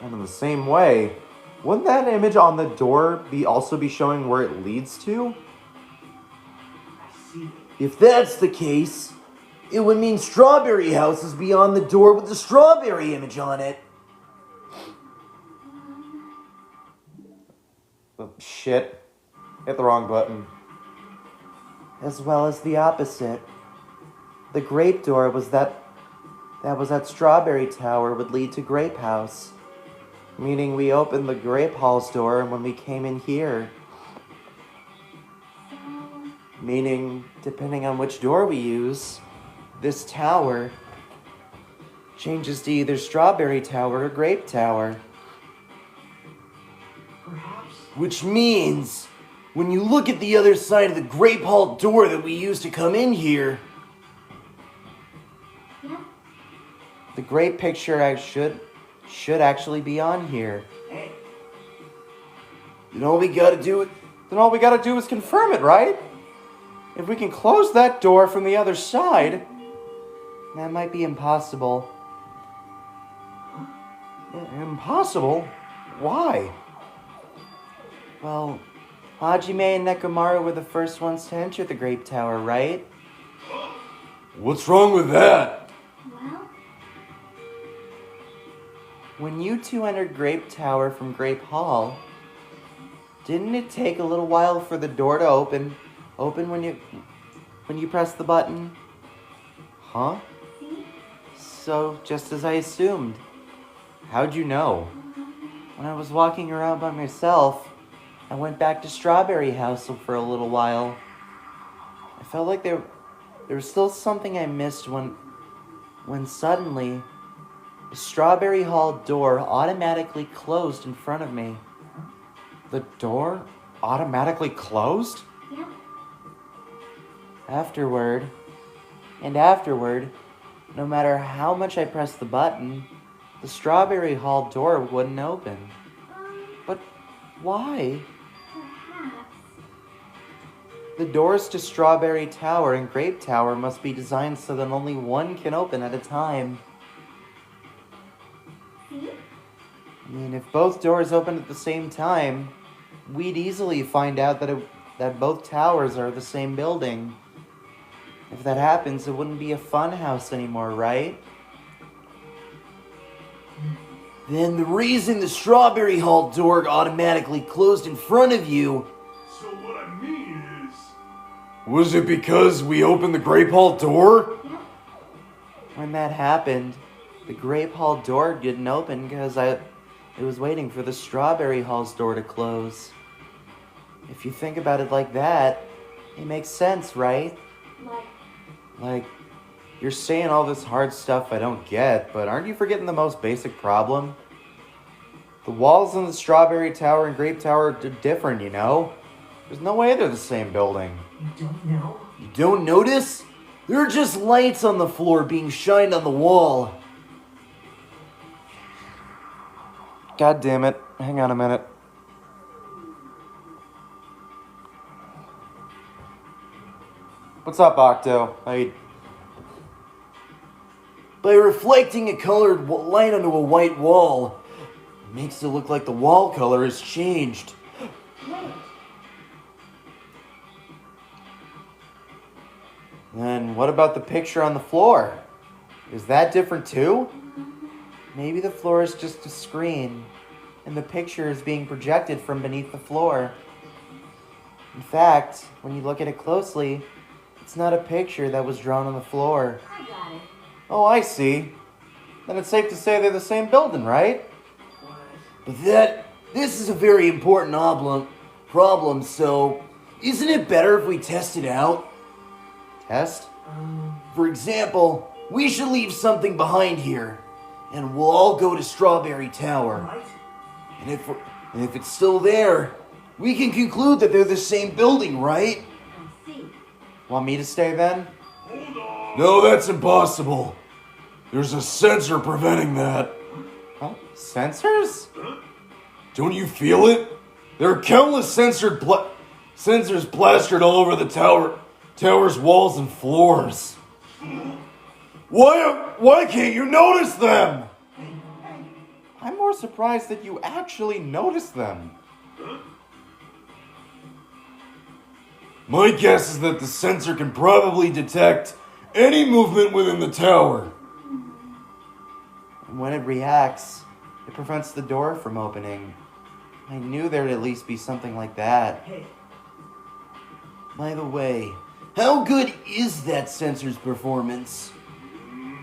D: And in the same way, wouldn't that image on the door also be showing where it leads to?
C: I see.
F: If that's the case, it would mean Strawberry House is beyond the door with the strawberry image on it.
A: Shit. Hit the wrong button.
D: As well as the opposite. The grape door was that at Strawberry Tower would lead to Grape House. Meaning we opened the Grape Hall's door and when we came in here. Meaning, depending on which door we use, this tower changes to either Strawberry Tower or Grape Tower.
C: Perhaps.
F: Which means, when you look at the other side of the Grape Hall door that we used to come in here,
G: yep.
D: The grape picture should actually be on here.
C: Hey,
F: then all we gotta do
A: is confirm it, right? If we can close that door from the other side.
D: That might be impossible.
A: Impossible? Why?
D: Well, Hajime and Nekomaru were the first ones to enter the Grape Tower, right?
E: What's wrong with that?
G: Well,
D: When you two entered Grape Tower from Grape Hall, didn't it take a little while for the door to open when you pressed the button?
A: Huh?
G: see?
D: So, just as I assumed. How'd you know? When I was walking around by myself, I went back to Strawberry House for a little while. I felt like there was still something I missed when suddenly the Strawberry Hall door automatically closed in front of me.
A: The door automatically closed?
G: Yep.
D: Afterward, no matter how much I pressed the button, the Strawberry Hall door wouldn't open. But why?
G: Perhaps.
D: The doors to Strawberry Tower and Grape Tower must be designed so that only one can open at a time.
G: See?
D: I mean, if both doors opened at the same time, we'd easily find out that both towers are the same building. If that happens, it wouldn't be a fun house anymore, right?
F: then the reason the Strawberry Hall door automatically closed in front of you.
B: So what I mean is,
E: Was it because we opened the Grape Hall door?
G: Yep.
D: When that happened, the Grape Hall door didn't open because it was waiting for the Strawberry Hall's door to close. If you think about it like that, it makes sense, right? Like, you're saying all this hard stuff I don't get, but aren't you forgetting the most basic problem? The walls in the Strawberry Tower and Grape Tower are different, you know? There's no way they're the same building.
C: You don't know?
F: You don't notice? There are just lights on the floor being shined on the wall.
A: God damn it. Hang on a minute. What's up, Octo?
F: By reflecting a colored light onto a white wall, it makes it look like the wall color has changed.
G: Wait.
A: Then what about the picture on the floor? Is that different too?
D: Maybe the floor is just a screen, and the picture is being projected from beneath the floor. In fact, when you look at it closely, it's not a picture that was drawn on the floor.
G: I got it.
A: Oh, I see. Then it's safe to say they're the same building, right?
F: But this is a very important problem, so isn't it better if we test it out?
A: Test?
F: For example, we should leave something behind here, and we'll all go to Strawberry Tower.
C: Right?
F: And if it's still there, we can conclude that they're the same building, right?
G: I see.
A: Want me to stay then?
B: Hold on.
E: No, that's impossible. There's a sensor preventing that.
A: Huh? Sensors?
E: Don't you feel it? There are countless sensors plastered all over the tower's walls and floors. Why can't you notice them?
A: I'm more surprised that you actually noticed them.
E: My guess is that the sensor can probably detect any movement within the tower.
D: And when it reacts, it prevents the door from opening. I knew there'd at least be something like that.
C: Hey,
F: By the way, how good is that sensor's performance?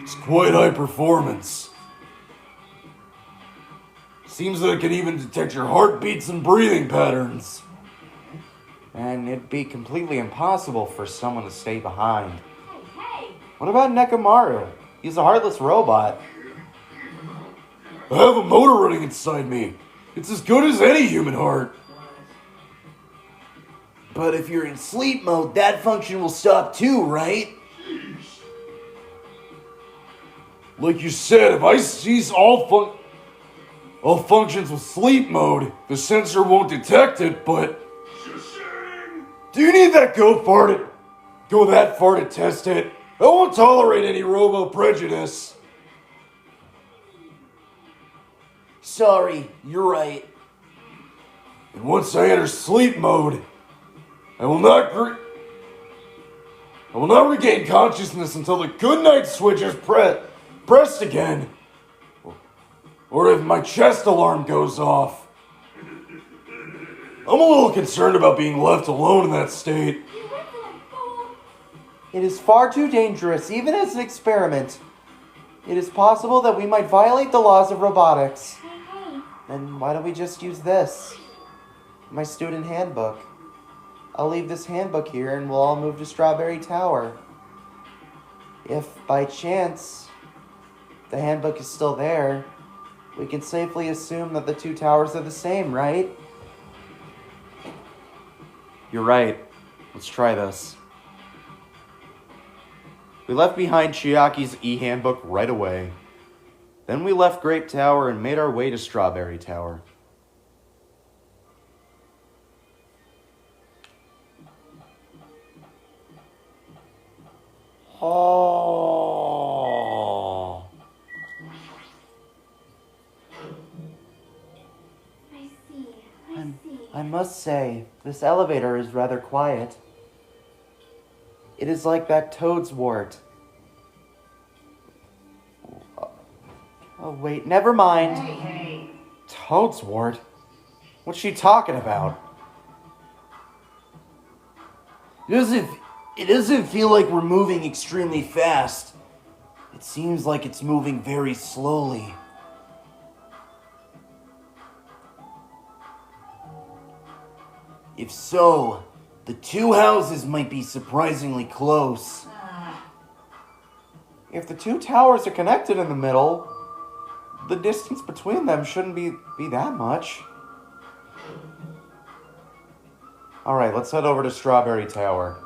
E: It's quite high performance. Seems that it can even detect your heartbeats and breathing patterns.
A: And it'd be completely impossible for someone to stay behind.
G: Hey,
A: What about Nekamaru? He's a heartless robot.
E: I have a motor running inside me. It's as good as any human heart.
F: But if you're in sleep mode, that function will stop too, right?
E: Like you said, if I cease all functions with sleep mode, the sensor won't detect it, but...
B: Shishing.
E: Do you need that go that far to test it? I won't tolerate any robo prejudice.
F: Sorry, you're right.
E: And once I enter sleep mode, I will not regain consciousness until the goodnight switch is pressed again. Or if my chest alarm goes off. I'm a little concerned about being left alone in that state.
G: you whistling fool.
D: It is far too dangerous, even as an experiment. It is possible that we might violate the laws of robotics.
G: Hey,
D: Then why don't we just use this? My student handbook. I'll leave this handbook here and we'll all move to Strawberry Tower. If, by chance, the handbook is still there, we can safely assume that the two towers are the same, right?
A: You're right. Let's try this. We left behind Chiaki's e-handbook right away. Then we left Grape Tower and made our way to Strawberry Tower. Oh.
G: I see. I see.
D: I must say, this elevator is rather quiet. It is like that toad's wart. Oh, wait, never mind.
C: hey.
A: Toad's wart? What's she talking about?
F: It doesn't feel like we're moving extremely fast. It seems like it's moving very slowly. If so, the two houses might be surprisingly close.
A: If the two towers are connected in the middle, the distance between them shouldn't be that much. Alright, let's head over to Strawberry Tower.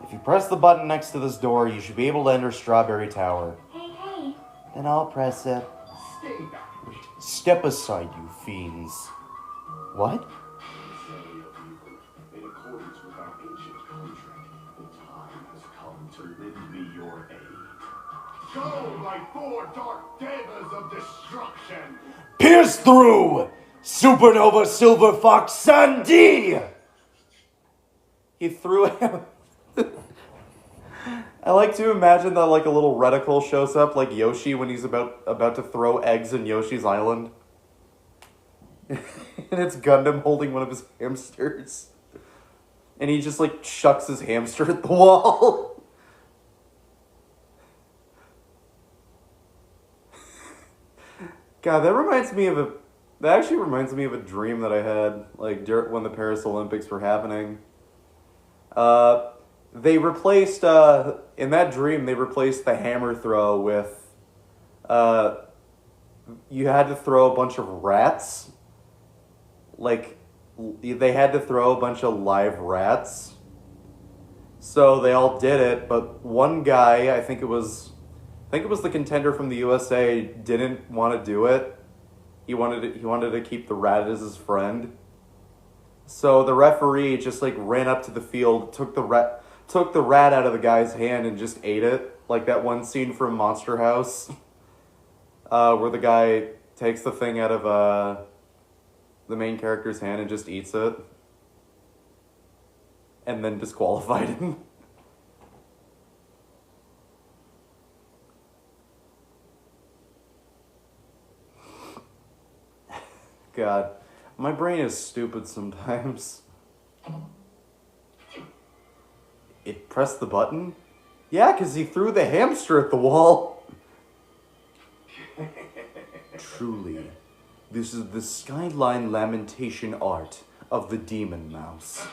A: If you press the button next to this door, you should be able to enter Strawberry Tower.
G: Hey.
D: Then I'll press it.
B: Stay back.
A: Step aside, you fiends. What?
B: In accordance with our ancient contract, the time has come to lend me your aid. Go, my four dark devas of destruction!
E: Pierce through! Supernova Silver Fox Sandy!
A: He threw him. I like to imagine that like a little reticle shows up like Yoshi when he's about to throw eggs in Yoshi's Island. And it's Gundam holding one of his hamsters. And he just like chucks his hamster at the wall. God, that actually reminds me of a dream that I had like when the Paris Olympics were happening. They replaced, in that dream, they replaced the hammer throw with, you had to throw a bunch of rats. Like, they had to throw a bunch of live rats. So they all did it, but one guy, I think it was the contender from the USA, didn't want to do it. He wanted to keep the rat as his friend. So the referee just like ran up to the field, took the rat out of the guy's hand and just ate it. Like that one scene from Monster House, where the guy takes the thing out of the main character's hand and just eats it. And then disqualified him. God, my brain is stupid sometimes. It pressed the button? Yeah, because he threw the hamster at the wall. Truly, this is the skyline lamentation art of the demon mouse.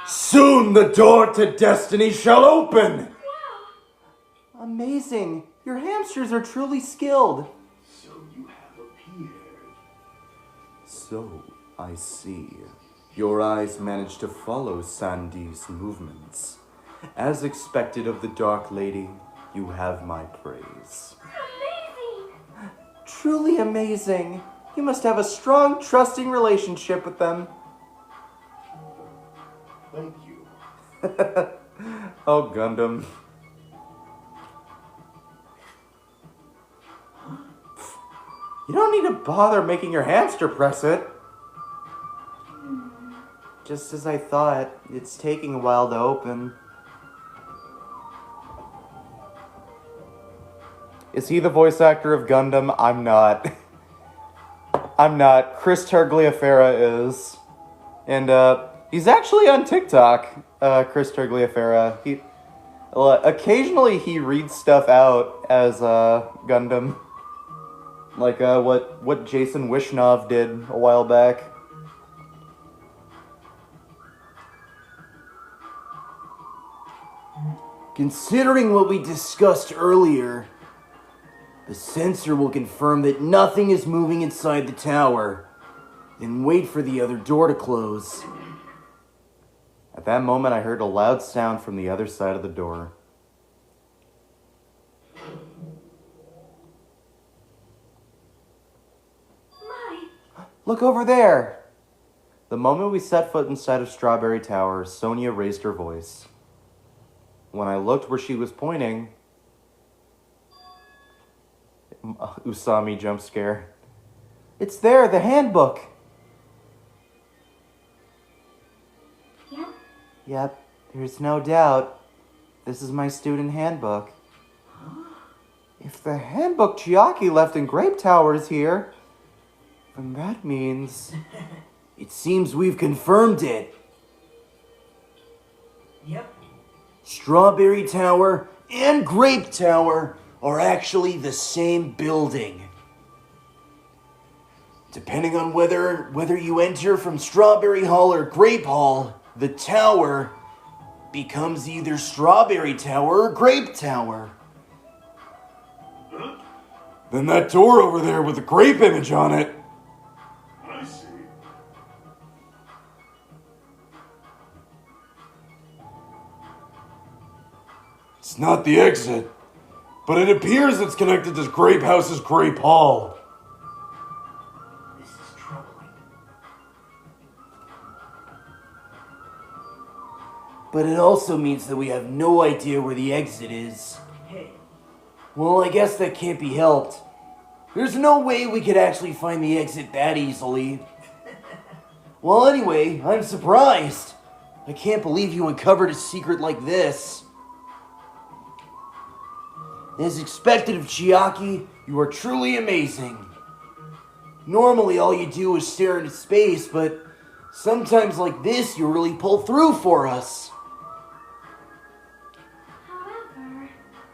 E: Soon the door to destiny shall open!
A: Amazing. Your hamsters are truly skilled.
B: So you have appeared.
A: So, I see. Your eyes managed to follow Sandy's movements. As expected of the Dark Lady, you have my praise.
G: Amazing!
A: Truly amazing. You must have a strong, trusting relationship with them.
B: Thank you.
A: Oh, Gundam. You don't need to bother making your hamster press it. Just as I thought, it's taking a while to open. Is he the voice actor of Gundam? I'm not. I'm not. Chris Tergliafera is. And he's actually on TikTok, Chris Tergliafera. Occasionally he reads stuff out as Gundam. Like what Jason Wishnov did a while back.
F: Considering what we discussed earlier, the sensor will confirm that nothing is moving inside the tower, then wait for the other door to close.
A: At that moment, I heard a loud sound from the other side of the door.
G: My,
A: Look over there! The moment we set foot inside of Strawberry Tower, Sonia raised her voice. When I looked where she was pointing, Usami jump scare. It's there, the handbook!
G: yep.
A: Yep, there's no doubt. This is my student handbook. If the handbook Chiaki left in Grape Tower is here, then that means...
F: It seems we've confirmed it.
C: Yep.
F: Strawberry Tower and Grape Tower are actually the same building. Depending on whether you enter from Strawberry Hall or Grape Hall, the tower becomes either Strawberry Tower or Grape Tower.
E: Then that door over there with the grape image on it.
B: I see.
E: It's not the exit, but it appears it's connected to Grape House's Grape Hall.
C: This is troubling.
F: But it also means that we have no idea where the exit is.
C: Hey,
F: Well, I guess that can't be helped. There's no way we could actually find the exit that easily. Well, anyway, I'm surprised. I can't believe you uncovered a secret like this. As expected of Chiaki, you are truly amazing. Normally, all you do is stare into space, but sometimes like this, you really pull through for us.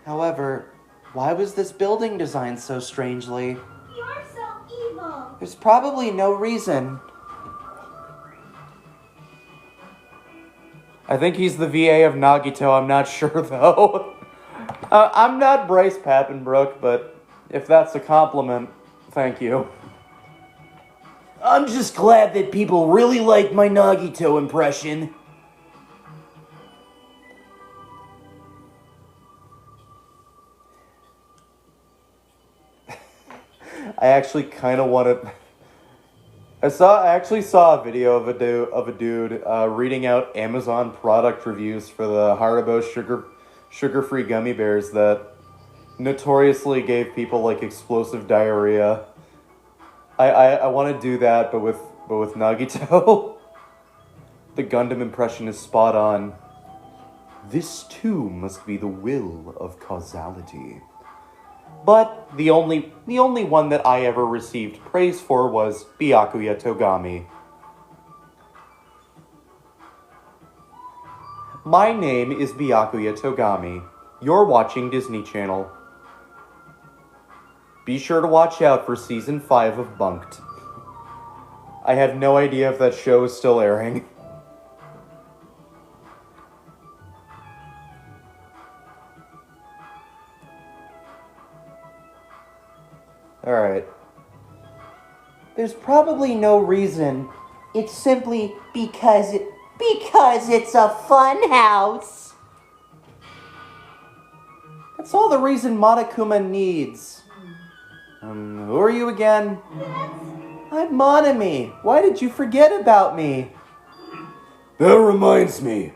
D: However, why was this building designed so strangely?
G: You're so evil.
D: There's probably no reason.
A: I think he's the VA of Nagito, I'm not sure though. I'm not Bryce Pappenbrook, but if that's a compliment, thank you.
F: I'm just glad that people really like my Nagito impression.
A: I actually kind of want to. I actually saw a video of a dude reading out Amazon product reviews for the Haribo sugar-free gummy bears that notoriously gave people like explosive diarrhea. I want to do that, but with Nagito. The Gundam impression is spot on. This too must be the will of causality. But the only one that I ever received praise for was Byakuya Togami. My name is Byakuya Togami. You're watching Disney Channel. Be sure to watch out for Season 5 of Bunked. I have no idea if that show is still airing. Alright.
D: There's probably no reason. It's simply because it's a fun house. That's all the reason Monokuma needs. Who are you again? I'm Monami. Why did you forget about me?
E: That reminds me.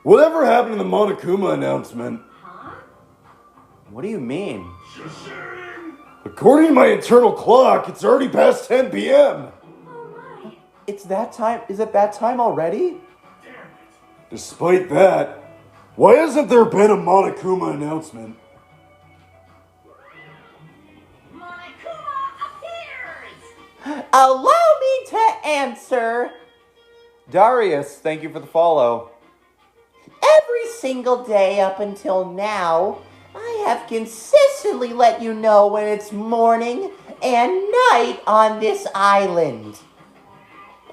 E: Whatever happened to the Monokuma announcement?
A: What do you mean?
E: According to my internal clock, it's already past 10 p.m.
A: It's that time? Is it that time already?
E: Despite that, why hasn't there been a Monokuma announcement?
D: Allow me to answer.
A: Darius, thank you for the follow.
D: Every single day up until now, I have consistently let you know when it's morning and night on this island.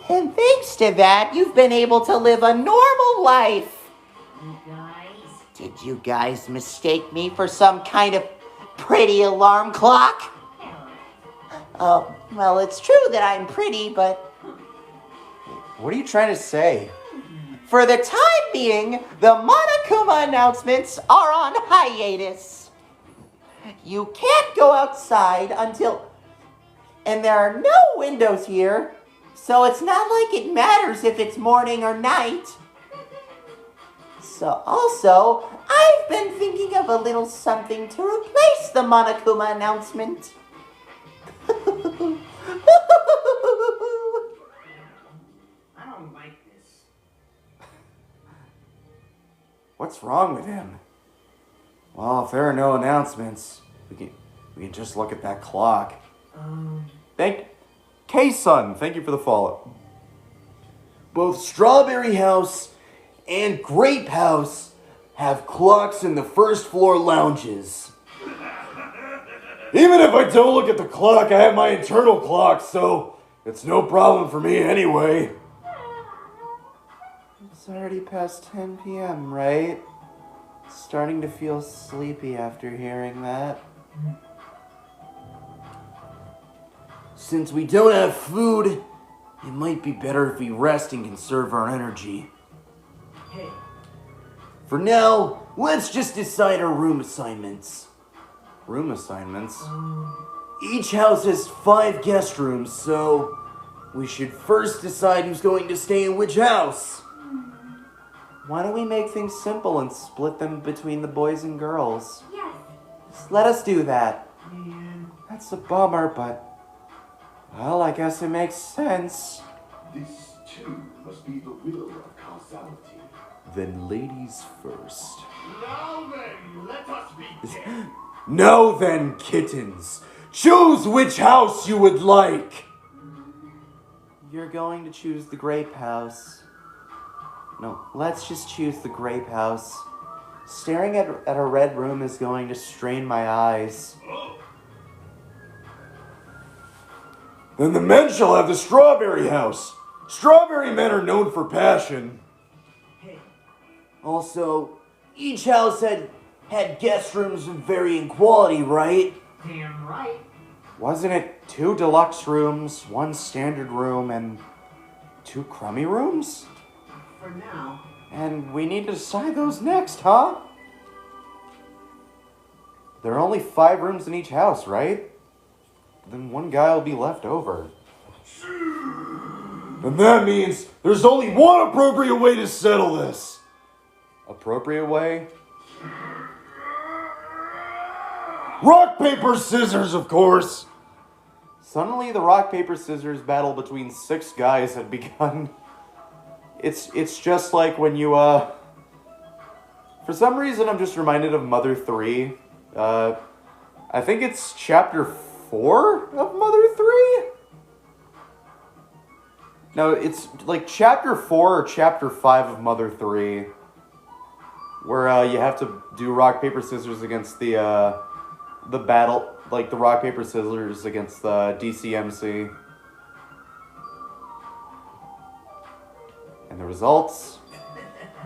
D: And thanks to that, you've been able to live a normal life. Did you guys mistake me for some kind of pretty alarm clock? Oh, well, it's true that I'm pretty, but
A: What are you trying to say?
D: for the time being, the Monokuma announcements are on hiatus. You can't go outside until... And there are no windows here, so it's not like it matters if it's morning or night. So also, I've been thinking of a little something to replace the Monokuma announcement.
C: I don't like this.
A: What's wrong with him? Well, if there are no announcements, we can just look at that clock. K-Sun, thank you for the follow.
F: Both Strawberry House and Grape House have clocks in the first floor lounges.
E: Even if I don't look at the clock, I have my internal clock, so it's no problem for me anyway.
A: It's already past 10 p.m., right? Starting to feel sleepy after hearing that.
F: Since we don't have food, it might be better if we rest and conserve our energy.
C: Hey,
F: For now, let's just decide our room assignments.
A: Room assignments?
F: Each house has 5 guest rooms, so we should first decide who's going to stay in which house.
D: Why don't we make things simple and split them between the boys and girls?
G: Yes.
D: Just let us do that.
C: Man.
A: That's a bummer, but... Well, I guess it makes sense.
B: This too must be the will of causality.
A: Then ladies first.
B: Now then, let us begin.
E: Now then, kittens, choose which house you would like.
D: You're going to choose the grape house. No, let's just choose the grape house. Staring at a red room is going to strain my eyes.
E: Then the men shall have the strawberry house. Strawberry men are known for passion.
C: Hey.
F: Also, each house had guest rooms of varying quality, right?
C: Damn right.
A: Wasn't it 2 deluxe rooms, 1 standard room, and 2 crummy rooms?
C: For now.
A: And we need to decide those next, huh? There are only 5 rooms in each house, right? Then 1 guy will be left over.
E: And that means there's only one appropriate way to settle this.
A: Appropriate way?
E: Rock, paper, scissors, of course.
A: Suddenly, the rock, paper, scissors battle between 6 guys had begun. It's just like when you, For some reason, I'm just reminded of Mother 3. I think it's chapter 4 of Mother 3? No, it's like chapter 4 or chapter 5 of Mother 3. Where, you have to do rock, paper, scissors against the battle, like the rock, paper, scissors against the DCMC. And the results?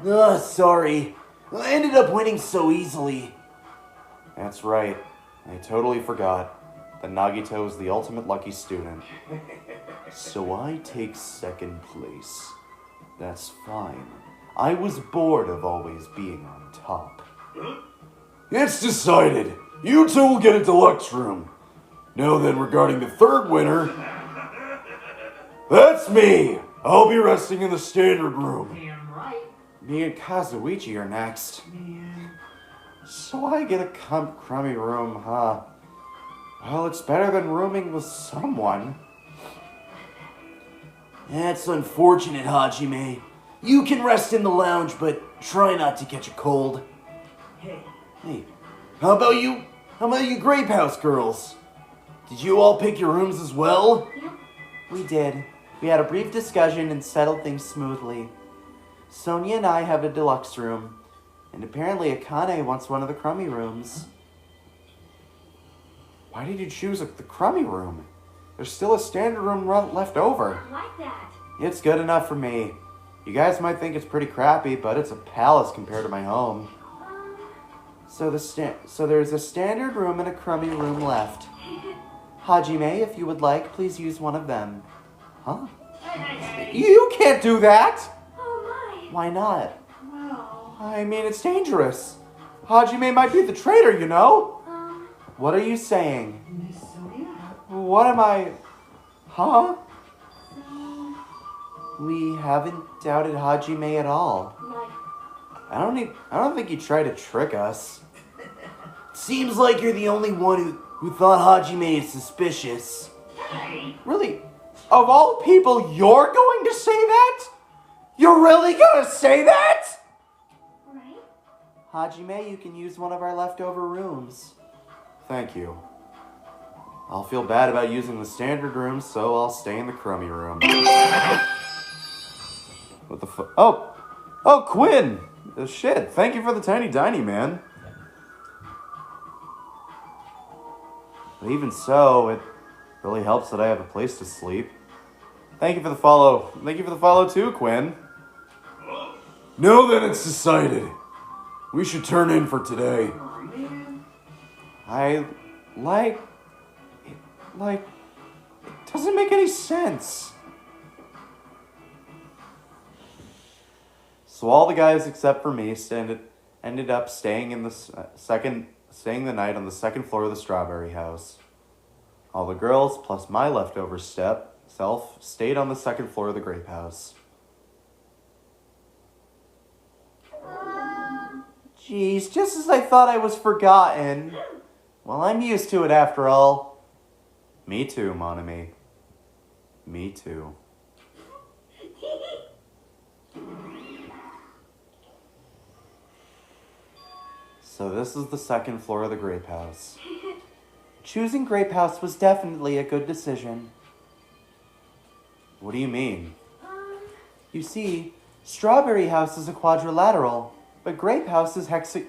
F: Ugh, sorry. I ended up winning so easily.
A: That's right. I totally forgot that Nagito is the ultimate lucky student. So I take 2nd place. That's fine. I was bored of always being on top.
E: It's decided. You two will get a deluxe room. Now then, regarding the 3rd winner, that's me. I'll be resting in the standard room.
C: Damn right.
A: Me and Kazuichi are next.
C: Man.
A: So I get a crummy room, huh? Well, it's better than rooming with someone.
F: That's unfortunate, Hajime. You can rest in the lounge, but try not to catch a cold.
C: Hey.
F: Hey, how about you? How about you Grape House girls? Did you all pick your rooms as well?
G: Yep.
D: We did. We had a brief discussion and settled things smoothly. Sonia and I have a deluxe room, and apparently Akane wants one of the crummy rooms.
A: Why did you choose the crummy room? There's still a standard room left over.
G: I like that.
A: It's good enough for me. You guys might think it's pretty crappy, but it's a palace compared to my home. So there's a standard room and a crummy room left. Hajime, if you would like, please use one of them. Huh? You can't do that!
G: Oh my.
D: Why not?
C: Well.
A: I mean, it's dangerous. Hajime might be the traitor, you know?
D: What are you saying?
C: Miss Sonia?
A: What am I... Huh?
D: We haven't doubted Hajime at all.
G: Like,
A: I don't think you tried to trick us.
F: Seems like you're the only one who thought Hajime is suspicious.
C: Hey.
A: Really? Of all people, you're going to say that? You're really gonna say that?
G: right?
D: Hajime, you can use one of our leftover rooms.
A: Thank you. I'll feel bad about using the standard room, so I'll stay in the crummy room. What the fu- Oh, Quinn! Shit, thank you for the tiny diny, man. But even so, it really helps that I have a place to sleep. Thank you for the follow. Thank you for the follow too, Quinn.
E: Now then, it's decided. We should turn in for today.
C: Aw, man.
A: It doesn't make any sense. So all the guys except for me ended up staying in the staying the night on the 2nd floor of the strawberry house. All the girls plus my leftover self stayed on the 2nd floor of the grape house. Jeez, just as I thought I was forgotten. Well, I'm used to it after all. Me too, mon ami. Me too. So this is the second floor of the grape house. Choosing grape house was definitely a good decision. What do you mean? You see, strawberry house is a quadrilateral, but grape house is hexagonal.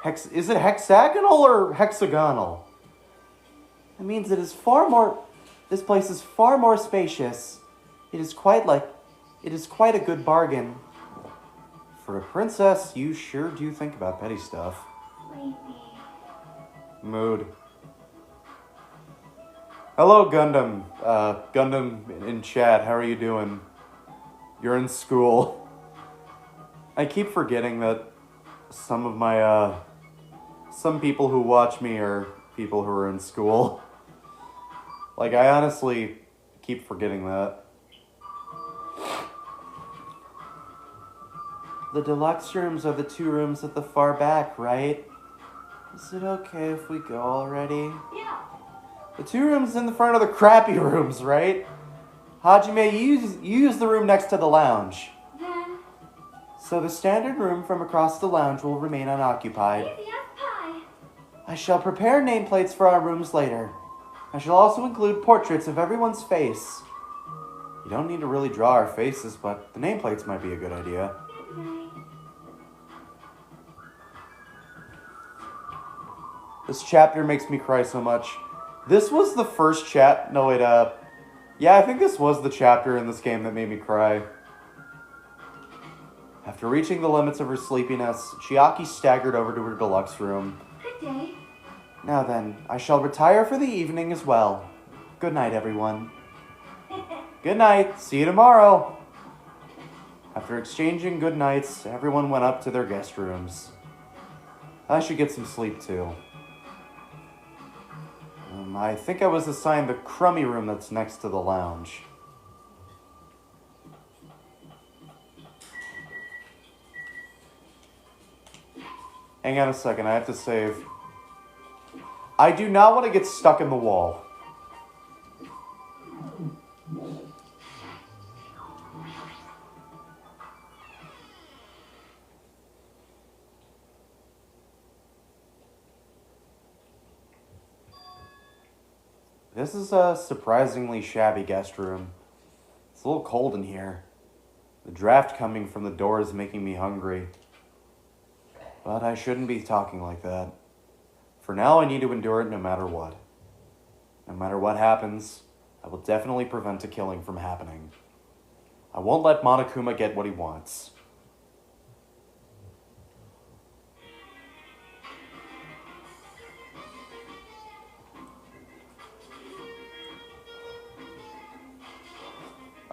A: Is it hexagonal or hexagonal? That means it is far more. This place is far more spacious. It is quite a good bargain. For a princess, you sure do think about petty stuff.
G: Sleepy.
A: Mood. Hello, Gundam. Gundam in chat, how are you doing? You're in school. I keep forgetting that some of my, some people who watch me are people who are in school. Like, I honestly keep forgetting that. The deluxe rooms are the 2 rooms at the far back, right? Is it okay if we go already?
C: Yeah.
A: The 2 rooms in the front are the crappy rooms, right? Hajime, you use the room next to the lounge.
G: Then,
A: So the standard room from across the lounge will remain unoccupied.
G: easy as pie.
A: I shall prepare nameplates for our rooms later. I shall also include portraits of everyone's face. You don't need to really draw our faces, but the nameplates might be a good idea.
G: Good night.
A: This chapter makes me cry so much. This was the first no wait, yeah, I think this was the chapter in this game that made me cry. After reaching the limits of her sleepiness, Chiaki staggered over to her deluxe room.
G: Good day.
A: Now then, I shall retire for the evening as well. Good night, everyone. Good night. See you tomorrow. After exchanging good nights, everyone went up to their guest rooms. I should get some sleep too. I think I was assigned the crummy room that's next to the lounge. Hang on a second, I have to save. I do not want to get stuck in the wall. This is a surprisingly shabby guest room. It's a little cold in here. The draft coming from the door is making me hungry. But I shouldn't be talking like that. For now, I need to endure it no matter what. No matter what happens, I will definitely prevent a killing from happening. I won't let Monokuma get what he wants.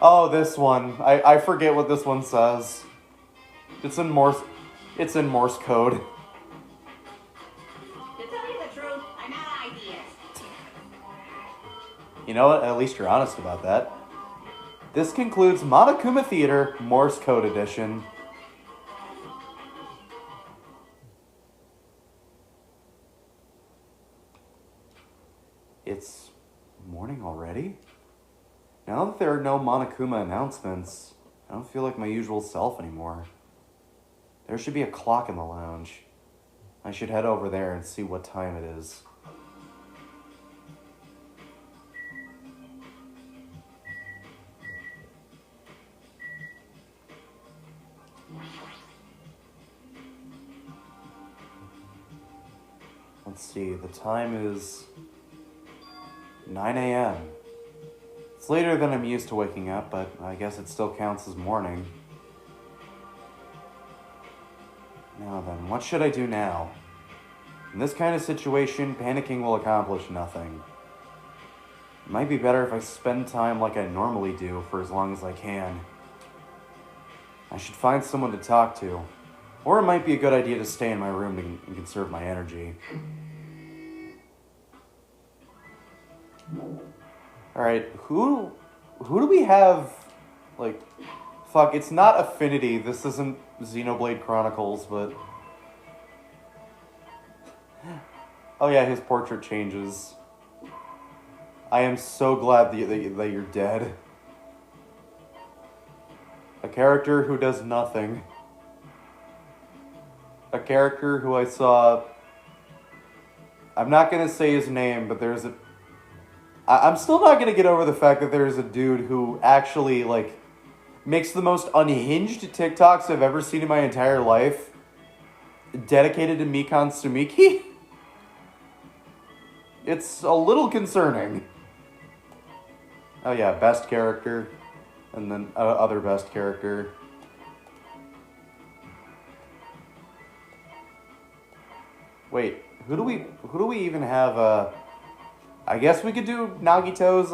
A: Oh, this one. I forget what this one says. It's in Morse code.
C: To tell you the truth, I'm out of ideas.
A: You know what? At least you're honest about that. This concludes Monokuma Theater Morse Code Edition. It's morning already? Now that there are no Monokuma announcements, I don't feel like my usual self anymore. There should be a clock in the lounge. I should head over there and see what time it is. Let's see, the time is 9 a.m. It's later than I'm used to waking up, but I guess it still counts as morning. Now then, what should I do now? In this kind of situation, panicking will accomplish nothing. It might be better if I spend time like I normally do for as long as I can. I should find someone to talk to. Or it might be a good idea to stay in my room and conserve my energy. Alright, who do we have, like, Fuck, it's not Affinity. This isn't Xenoblade Chronicles, but... Oh yeah, his portrait changes. I am so glad that you're dead. A character who does nothing. A character who I saw... I'm not gonna say his name, but there's a... I'm still not gonna get over the fact that there's a dude who actually, like, makes the most unhinged TikToks I've ever seen in my entire life. Dedicated to Mikan Sumiki. It's a little concerning. Oh yeah, best character. And then other best character. Wait, who do we even have? I guess we could do Nagito's.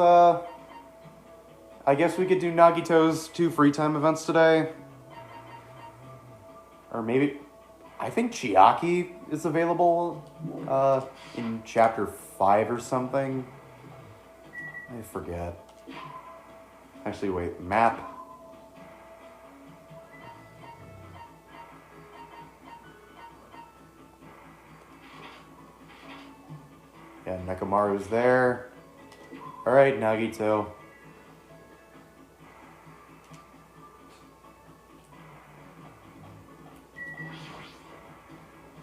A: I guess we could do Nagito's 2 free time events today. Or maybe, I think Chiaki is available in chapter 5 or something. I forget. Actually, wait, map. Yeah, Nekomaru's there. Alright, Nagito.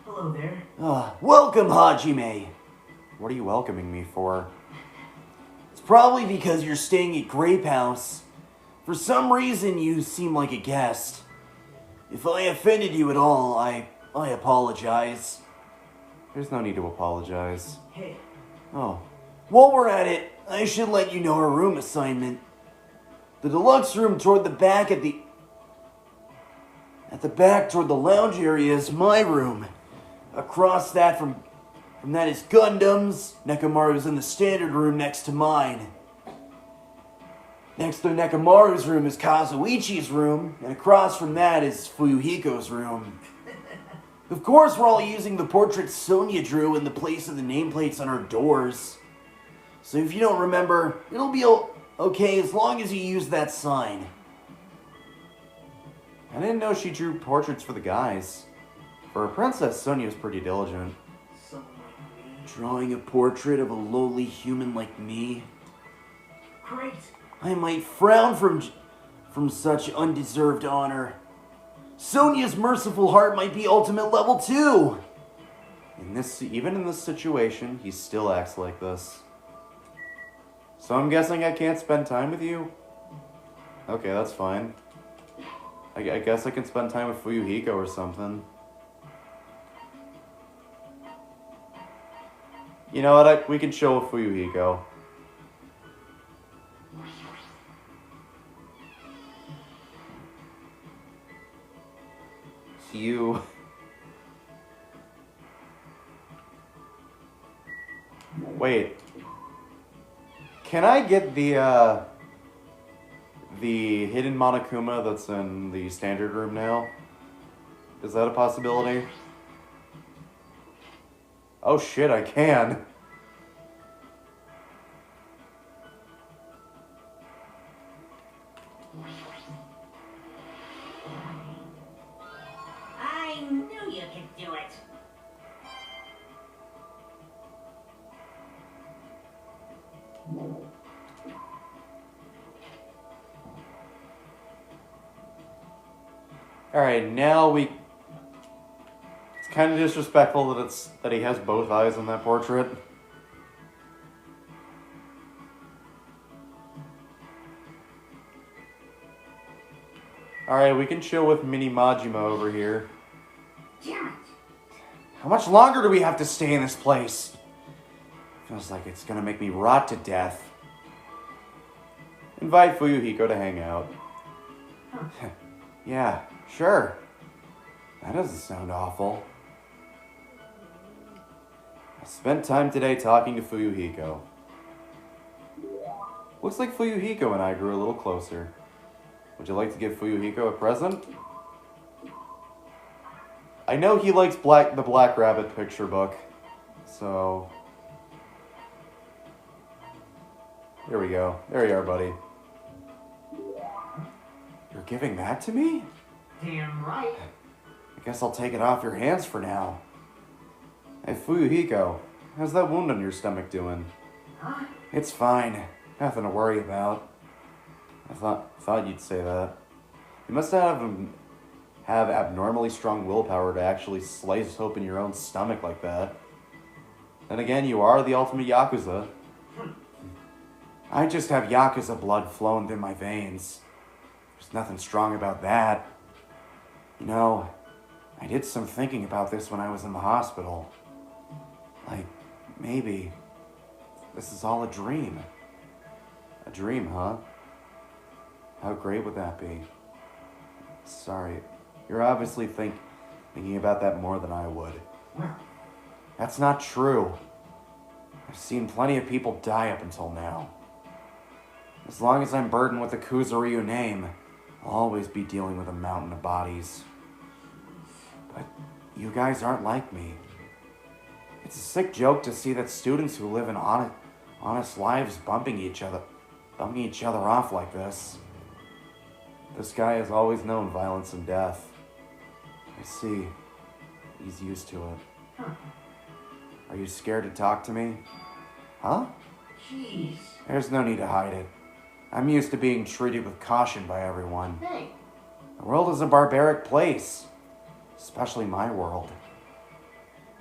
F: Hello there.
D: Welcome, Hajime.
A: What are you welcoming me for?
D: It's probably because you're staying at Grape House. For some reason, you seem like a guest. If I offended you at all, I apologize.
A: There's no need to apologize.
F: Hey,
D: Oh. While we're at it, I should let you know our room assignment. The deluxe room toward the back at the back toward the lounge area is my room. Across that from that is Gundam's. Nekomaru's in the standard room next to mine. Next to Nekomaru's room is Kazuichi's room, and across from that is Fuyuhiko's room. Of course, we're all using the portrait Sonia drew in the place of the nameplates on our doors. So if you don't remember, it'll be okay as long as you use that sign.
A: I didn't know she drew portraits for the guys. For a princess, Sonia's pretty diligent.
F: someone like me.
D: Drawing a portrait of a lowly human like me,
F: Great.
D: I might frown from such undeserved honor. Sonia's merciful heart might be ultimate level 2.
A: Even in this situation, he still acts like this. So I'm guessing I can't spend time with you? Okay, that's fine. I guess I can spend time with Fuyuhiko or something. You know what? We can chill with Fuyuhiko. You... Wait. Can I get the hidden Monokuma that's in the standard room now? Is that a possibility? Oh shit, I can.
C: I knew you could do it.
A: Alright, now we... It's kind of disrespectful that he has both eyes on that portrait. Alright, we can chill with Mini Majima over here.
C: Damn it.
A: How much longer do we have to stay in this place? Feels like it's gonna make me rot to death. Invite Fuyuhiko to hang out. Yeah, sure. That doesn't sound awful. I spent time today talking to Fuyuhiko. Looks like Fuyuhiko and I grew a little closer. Would you like to give Fuyuhiko a present? I know he likes the Black Rabbit picture book, so... Here we go. There you are, buddy. Your giving that to me?
C: Damn right.
A: I guess I'll take it off your hands for now. Hey, Fuyuhiko, how's that wound on your stomach doing?
C: Huh?
A: It's fine. Nothing to worry about. I thought you'd say that. You must have abnormally strong willpower to actually slice open your own stomach like that. Then again, you are the ultimate Yakuza. I just have Yakuza blood flowing through my veins. There's nothing strong about that. You know, I did some thinking about this when I was in the hospital. Like, maybe this is all a dream. A dream, huh? How great would that be? Sorry, you're obviously thinking about that more than I would. That's not true. I've seen plenty of people die up until now. As long as I'm burdened with the Kuzuryu name, I'll always be dealing with a mountain of bodies. But you guys aren't like me. It's a sick joke to see that students who live in honest lives bumping each other off like this. This guy has always known violence and death. I see. He's used to it. Are you scared to talk to me? Huh?
C: Jeez.
A: There's no need to hide it. I'm used to being treated with caution by everyone.
C: Hey.
A: The world is a barbaric place. Especially my world.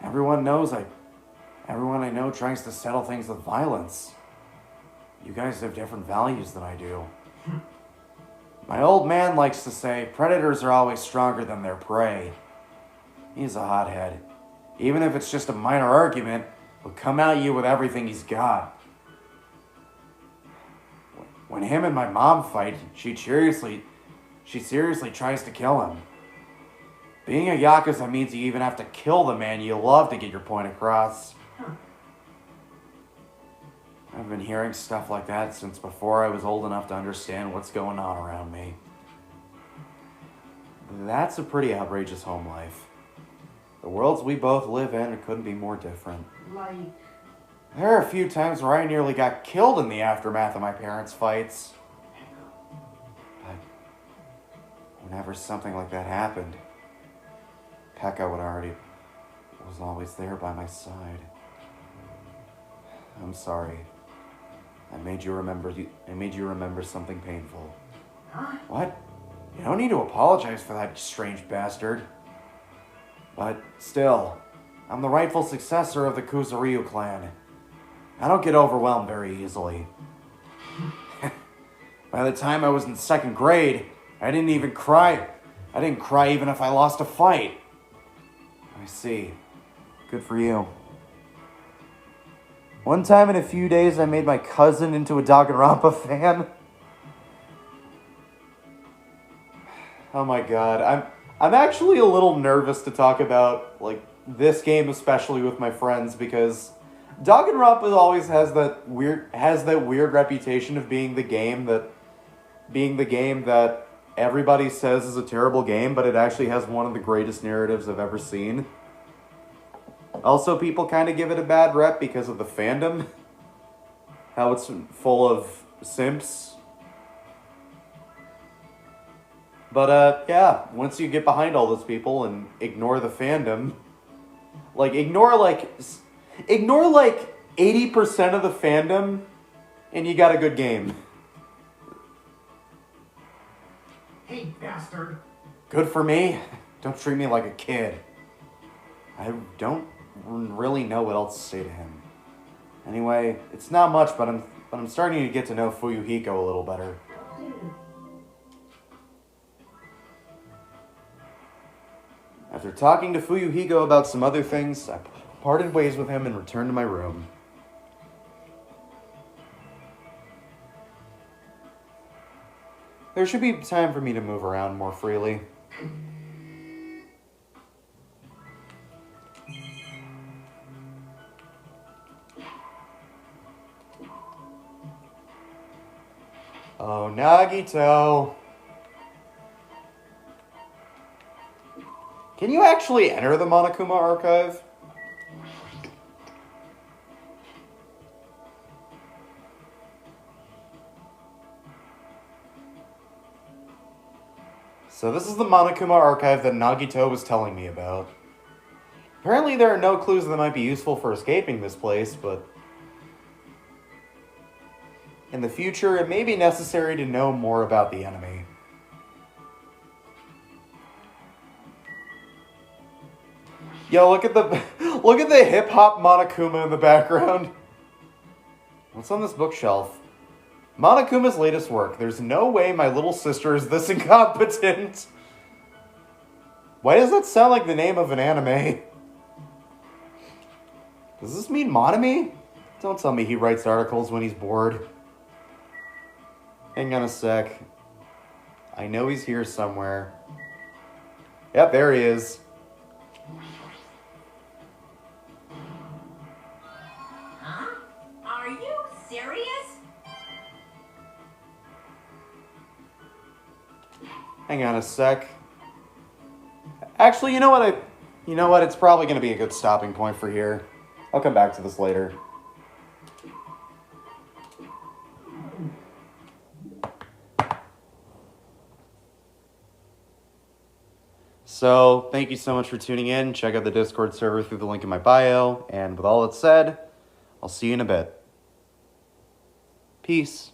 A: Everyone I know tries to settle things with violence. You guys have different values than I do. My old man likes to say, predators are always stronger than their prey. He's a hothead. Even if it's just a minor argument, he'll come at you with everything he's got. When him and my mom fight, she seriously tries to kill him. Being a Yakuza means you even have to kill the man you love to get your point across. I've been hearing stuff like that since before I was old enough to understand what's going on around me. That's a pretty outrageous home life. The worlds we both live in couldn't be more different.
C: Like...
A: There are a few times where I nearly got killed in the aftermath of my parents' fights. But whenever something like that happened, Pekka was always there by my side. I'm sorry. I made you remember something painful.
C: Huh?
A: What? You don't need to apologize for that, strange bastard. But still, I'm the rightful successor of the Kuzuryu clan. I don't get overwhelmed very easily. By the time I was in 2nd grade, I didn't even cry. I didn't cry even if I lost a fight. I see. Good for you. One time in a few days, I made my cousin into a Danganronpa fan. Oh my god, I'm actually a little nervous to talk about like this game, especially with my friends, because Danganronpa always has that weird reputation of being the game that everybody says is a terrible game, but it actually has one of the greatest narratives I've ever seen. Also, people kind of give it a bad rep because of the fandom. How it's full of simps. But, yeah, once you get behind all those people and ignore the fandom, ignore 80% of the fandom, and you got a good game.
C: Hey, bastard.
A: Good for me. Don't treat me like a kid. I don't really know what else to say to him. Anyway, it's not much, but I'm starting to get to know Fuyuhiko a little better. After talking to Fuyuhiko about some other things, I parted ways with him and returned to my room. There should be time for me to move around more freely. Oh, Nagito. Can you actually enter the Monokuma archive? So this is the Monokuma archive that Nagito was telling me about. Apparently there are no clues that might be useful for escaping this place, but in the future it may be necessary to know more about the enemy. Yo, look at the hip hop Monokuma in the background. What's on this bookshelf? Monokuma's latest work. There's no way my little sister is this incompetent. Why does that sound like the name of an anime? Does this mean Monami? Don't tell me he writes articles when he's bored. Hang on a sec. I know he's here somewhere. Yep, there he is.
H: Huh? Are you serious?
A: Hang on a sec. Actually, you know what? It's probably going to be a good stopping point for here. I'll come back to this later. So, thank you so much for tuning in. Check out the Discord server through the link in my bio. And with all that said, I'll see you in a bit. Peace.